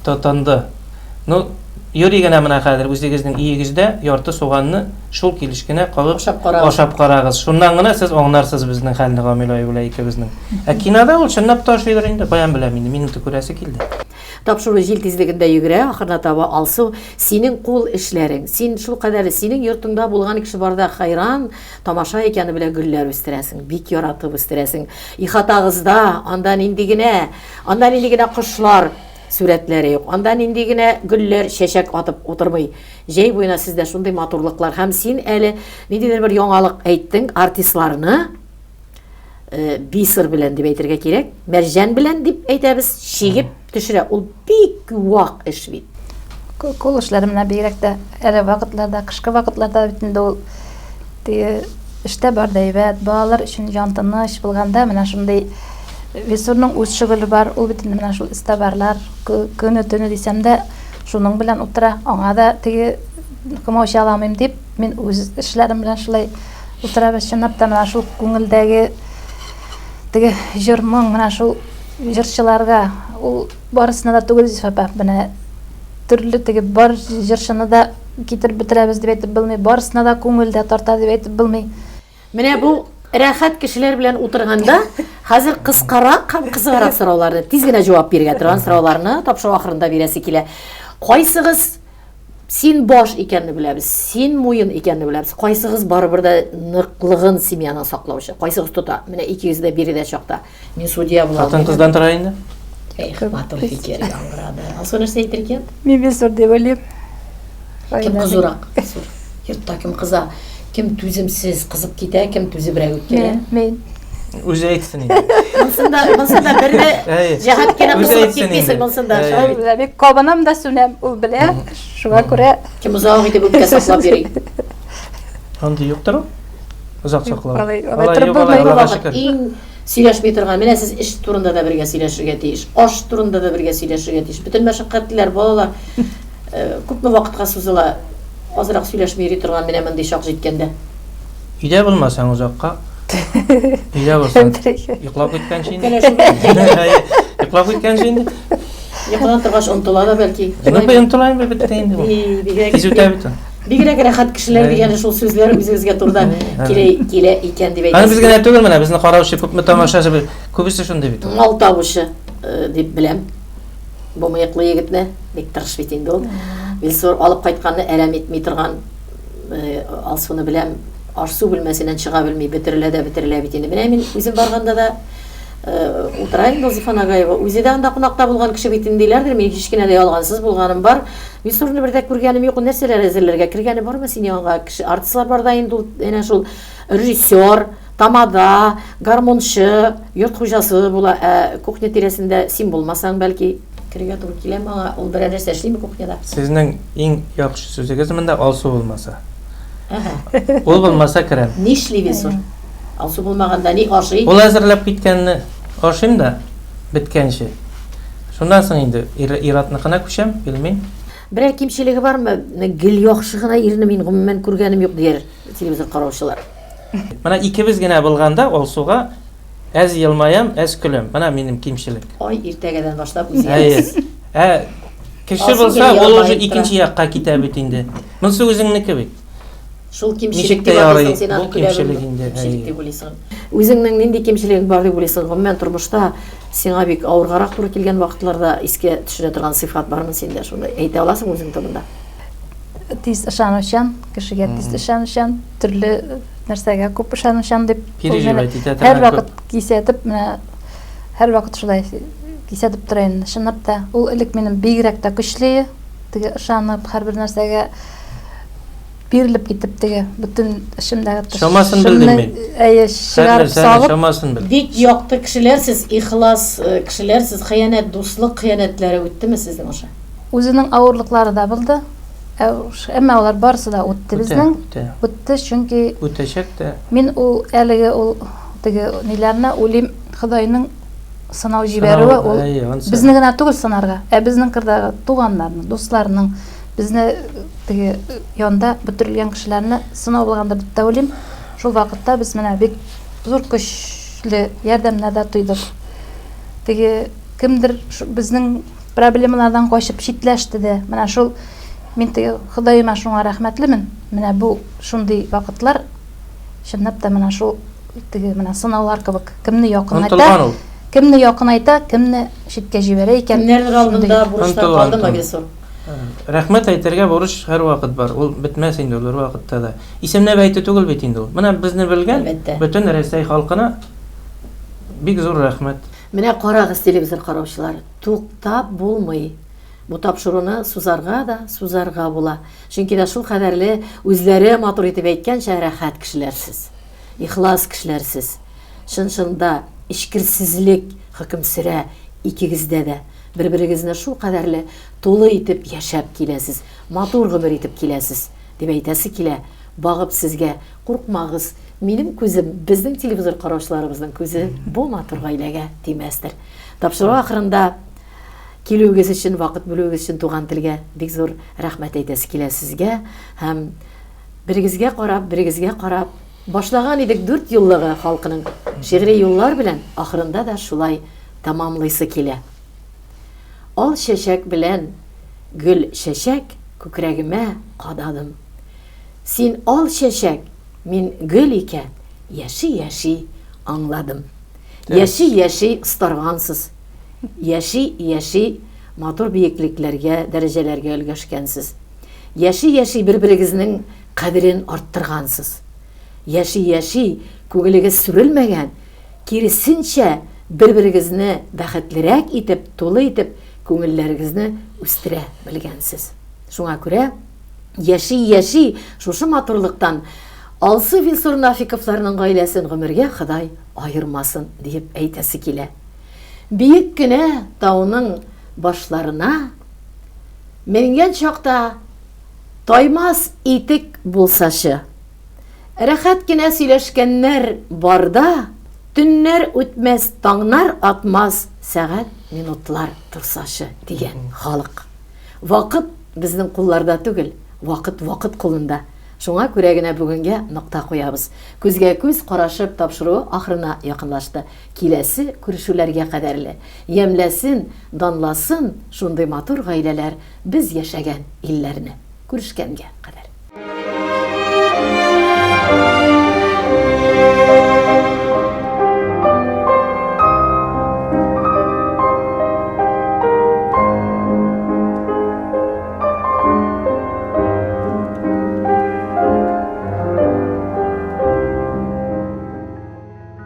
тотынды. Ну, Юрий генә менә хәзер үзегезнең иегездә ярты суганны шул килешкенә кабып ашап карагыз. Шуннан гына сез аңларсыз безнең хәлне Гамилай белән икебезнең. Кинода ул чынлап ташыйлар инде, баян беләм инде, минем күрәсе килде. Тапшыру җил тизлегендә йөгерә, ахырына таба алсу, синең кул эшләрең, син шул кадәр синең йортыңда булган кеше барда хайран, тамаша икәне белән гөлләр үстерәсең, бик яратып үстерәсең. Ихатагызда андан инде генә кошлар сүрәтләре юк. Андан инде генә гөлләр чәчәк атып утырмый. Җәй буена сездә шундый матурлыклар һәм син әле ниндидер бер яңалык әйттең артистларны бисыр белән дип әйтергә кирәк. Мәрҗән белән дип әйтәбез, чигеп төшерә. Ул бик вак эш бит. Кул эшләре менә бигрәк тә әле вакытларда, кышкы вакытларда бит инде ул эштә бар да әйбәт, балалар өчен җан тыныч булганда менә шундый Весурның үз шөгыле бар, ул бит инде менә шул истәбарлар, көне төне дисәм дә, шуның белән утыра. Аңа да теге кымау аламыйм дип, мин үз эшләрем белән шулай утыра башынып та менә шул күңелдәге теге җырмың менә шул җырчыларга, ул барысына да түгел сәбәп менә төрле теге бар җырчыны да китереп бетерәбез дип әйтеп белми, барысына да күңелдә тарта дип әйтеп белми. Менә бу рәхәт кешеләр белән утырганда, хәзер кыскарак һәм кызыграк сорауларны, тиз генә җавап бирергә торган сорауларны тапшыру ахырында бирәсе килә. Кайсыгыз син баш икәнне беләбез, син муен икәнне беләбез. Кайсыгыз барыбер да ныклыгын семьяның саклаучы. Кайсыгыз тота? Менә икегез дә биредә чакта. Мин судья булам. Хатын кыздан тора инде. Матур фикер яңгырады. Алсы нәрсә әйтер икән? Мин бисур дип уйлыйм. Кем кызурак? Йортта кем кыза? Кем түземсез кызып китә, кем түзебрәк үткән? Мен. Үзе әйтсен инде. Монсында бер дә җәһәт кенә кызып китмисең монсында. Бик кабанам да сүнәм, ул белә. Шуңа күрә Кем узак итеп үпкә саклап йөри. Анда юктыр ул. Узак саклау. Алай Иң сөйләшмәй торган, менә сез эш турында да бергә сөйләшергә тиеш, аш турында да бергә сөйләшергә тиеш. Бөтен мәшәкатьләр, балалар күпме вакытка сузыла. Азрак сөйләшмәй йөри торган менә мондый чак җиткәндә. Өйдә булмасаң узакка. Өйдә булсаң. Йоклап киткәнче инде. Йоклап киткәнче инде. Йоклап торгач онтыла да бәлки. Менә бу онтылайм бит инде. Кизүтә бит. Бигрәк рәхәт кешеләр дигән шул сүзләр үзегезгә турыда килә икән дип Аны әйтәсез. безгә генә түгел менә, безне караучы күпме тамашачы күбесе шундый бит. Мал табушы дип беләм. Бу мыеклы егетне бик тырыш бит инде ул. Вилсор алып кайтканны әрәм итми торган алсуны беләм. Арсу бүлмәсеннән чыга белми, бетерелә бит инде. Менә мин үзем барганда да утырайым Назифа Нагаева. Үзе дә анда кунакта булган кеше бит индиләрдер. Мин һичкенә дә ялгансыз булганым бар. Вилсорны бер дә күргәнем юк. Нәрсәләр әзерләргә кергәне бармы син янга? Кеше артистлар бар да инде әнә шул режиссер, тамада, гармончы, йорт хуҗасы була. Кухня тирәсендә син булмасаң бәлки кергә туры киләме аңа? Ул бер нәрсә эшлиме кухняда? Сезнең иң яхшы сүзегез монда алсу булмаса. Ул булмаса керәм. Нишли Вилсор? Алсу булмаганда ни ашый? Ул әзерләп киткәнне ашыйм да биткәнче. Шундан соң инде иратныкына күчәм, белмим. Берәр кимчелеге бармы? Гел яхшы гына ирне мин гомумән күргәнем юк дияр телевизор караучылар. Менә икебез генә булганда алсуга әз елмаям, әз көләм. Менә минем кимчелек. Ай, иртәгәдән башлап үзегез. Кеше булса, ул уже икенче якка китә бит инде. Монсы үзеңнеке бит. Шул кимчелек дип атласаң син аны кимчелек. Үзеңнең нинди кимчелегең бар дип уйлыйсың? Гомумән тормышта сиңа бик авыргарак туры килгән вакытларда искә төшерә торган сыйфат бармы синдә? Шуны әйтә аласың үзең турында? Тиз ышанучан, кешегә тиз ышанучан, төрле нәрсәгә күп ышанучан дип һәр вакыт кисәтеп, менә һәр вакыт шулай кисәтеп тора инде. Чынлап та, ул элек минем бигрәк тә көчле, теге ышанып, һәрбер нәрсәгә бирилеп китеп теге бүтән эшемдәге шамасын белдем мин. Чыгарып салып, шамасын белдем. Бик якты кешеләрсез, ихлас кешеләрсез, хыянәт, дуслык хыянәтләре үттеме сезнең аша? Үзенең авырлыклары да булды. Әмма алар барысы да үтте безнең. Үтте, чөнки үтәчәк тә. Мин ул әлеге ул теге ниләрне улим Худайның сынау җибәрүе ул безне генә түгел сынарга, безнең кырдагы туганнарны, дусларның безне теге янда бөтерелгән кешеләрне сынау булгандыр дип уйлыйм. Шул вакытта без менә бик зур көчле ярдәмнәрдә тойдык. Теге кемдер безнең проблемалардан качып читләште дә. Менә шул Мин теге Ходаема шуңа рәхмәтлемен. Менә бу шундый вакытлар чынлап та менә шул теге менә сынаулар кебек. Кемне Онытылган ул. якынайта, кемне читкә җибәрә икән. Кемнәрдер алдында бурычлар Антылган, калдымы антылган. Гесур? Рәхмәт әйтергә бурыч һәр вакыт бар. Ул бетмәс инде ул вакытта да. Исемнәп әйтү түгел бит инде ул. Менә безне белгән Әлбәттә. бөтен Рәсәй халкына бик зур рәхмәт. Менә карагыз, телевизор караучылар, туктап булмый. Бу тапшыруны сузарга була. Чөнки дә шул кадәрле үзләре матур итеп әйткәнчә рәхәт кешеләрсез. Ихлас кешеләрсез. Шын-шында ишкерсезлек хөкем сөрә икегездә дә. Бер-берегезне шул кадәрле тулы итеп яшәп киләсез, матур гомер итеп киләсез дип әйтәсе килә. Багып сезгә, куркмагыз, минем күзем, безнең телевизор караучыларыбызның күзе бу матур гаиләгә тимәстер. Тапшыру ахырында килүегез өчен, вакыт бүлүегез өчен туган телгә бик зур рәхмәт әйтәсе килә сезгә һәм берегезгә карап башлаган идек 4 еллыгы халкының шигъри юллар белән ахырында да шулай тамамлыйсы килә. Ал чәчәк белән гөл чәчәк күкрәгемә кададым. Син ал чәчәк, мин гөл икән, яши аңладым. Яши старгансыз. Яши матур биеклекләргә, дәрәҗәләргә өлгәшкәнсез. Яши бер-берегезнең кадерен арттыргансыз. Яши күңелегез сүрелмәгән, киресенчә бер-берегезне бәхетлерәк итеп, тулы итеп күңелләрегезне үстерә белгәнсез. Шуңа күрә яши шушы матурлыктан Алсы Вилсур Нафиковларның гаиләсен гомергә Ходай айырмасын дип әйтәсе килә. Биек кенә тауның башларына менгән чакта таймас итек булсашы. Рәхәт кенә сөйләшкәннәр барда, төннәр үтмәс, таңнар атмас, сәгать, минутлар турсашы дигән халык. Вакыт безнең кулларда түгел, вакыт кулында. Шуңа күрә генә бүгенгә нокта куябыз. Күзгә күз карашып тапшыру ахырына якынлашты. Киләсе күрешүләргә кадәрле. Ямласын, данласын шундый матур гаиләләр без яшәгән илләрне. Күрешкәнгә кадәр.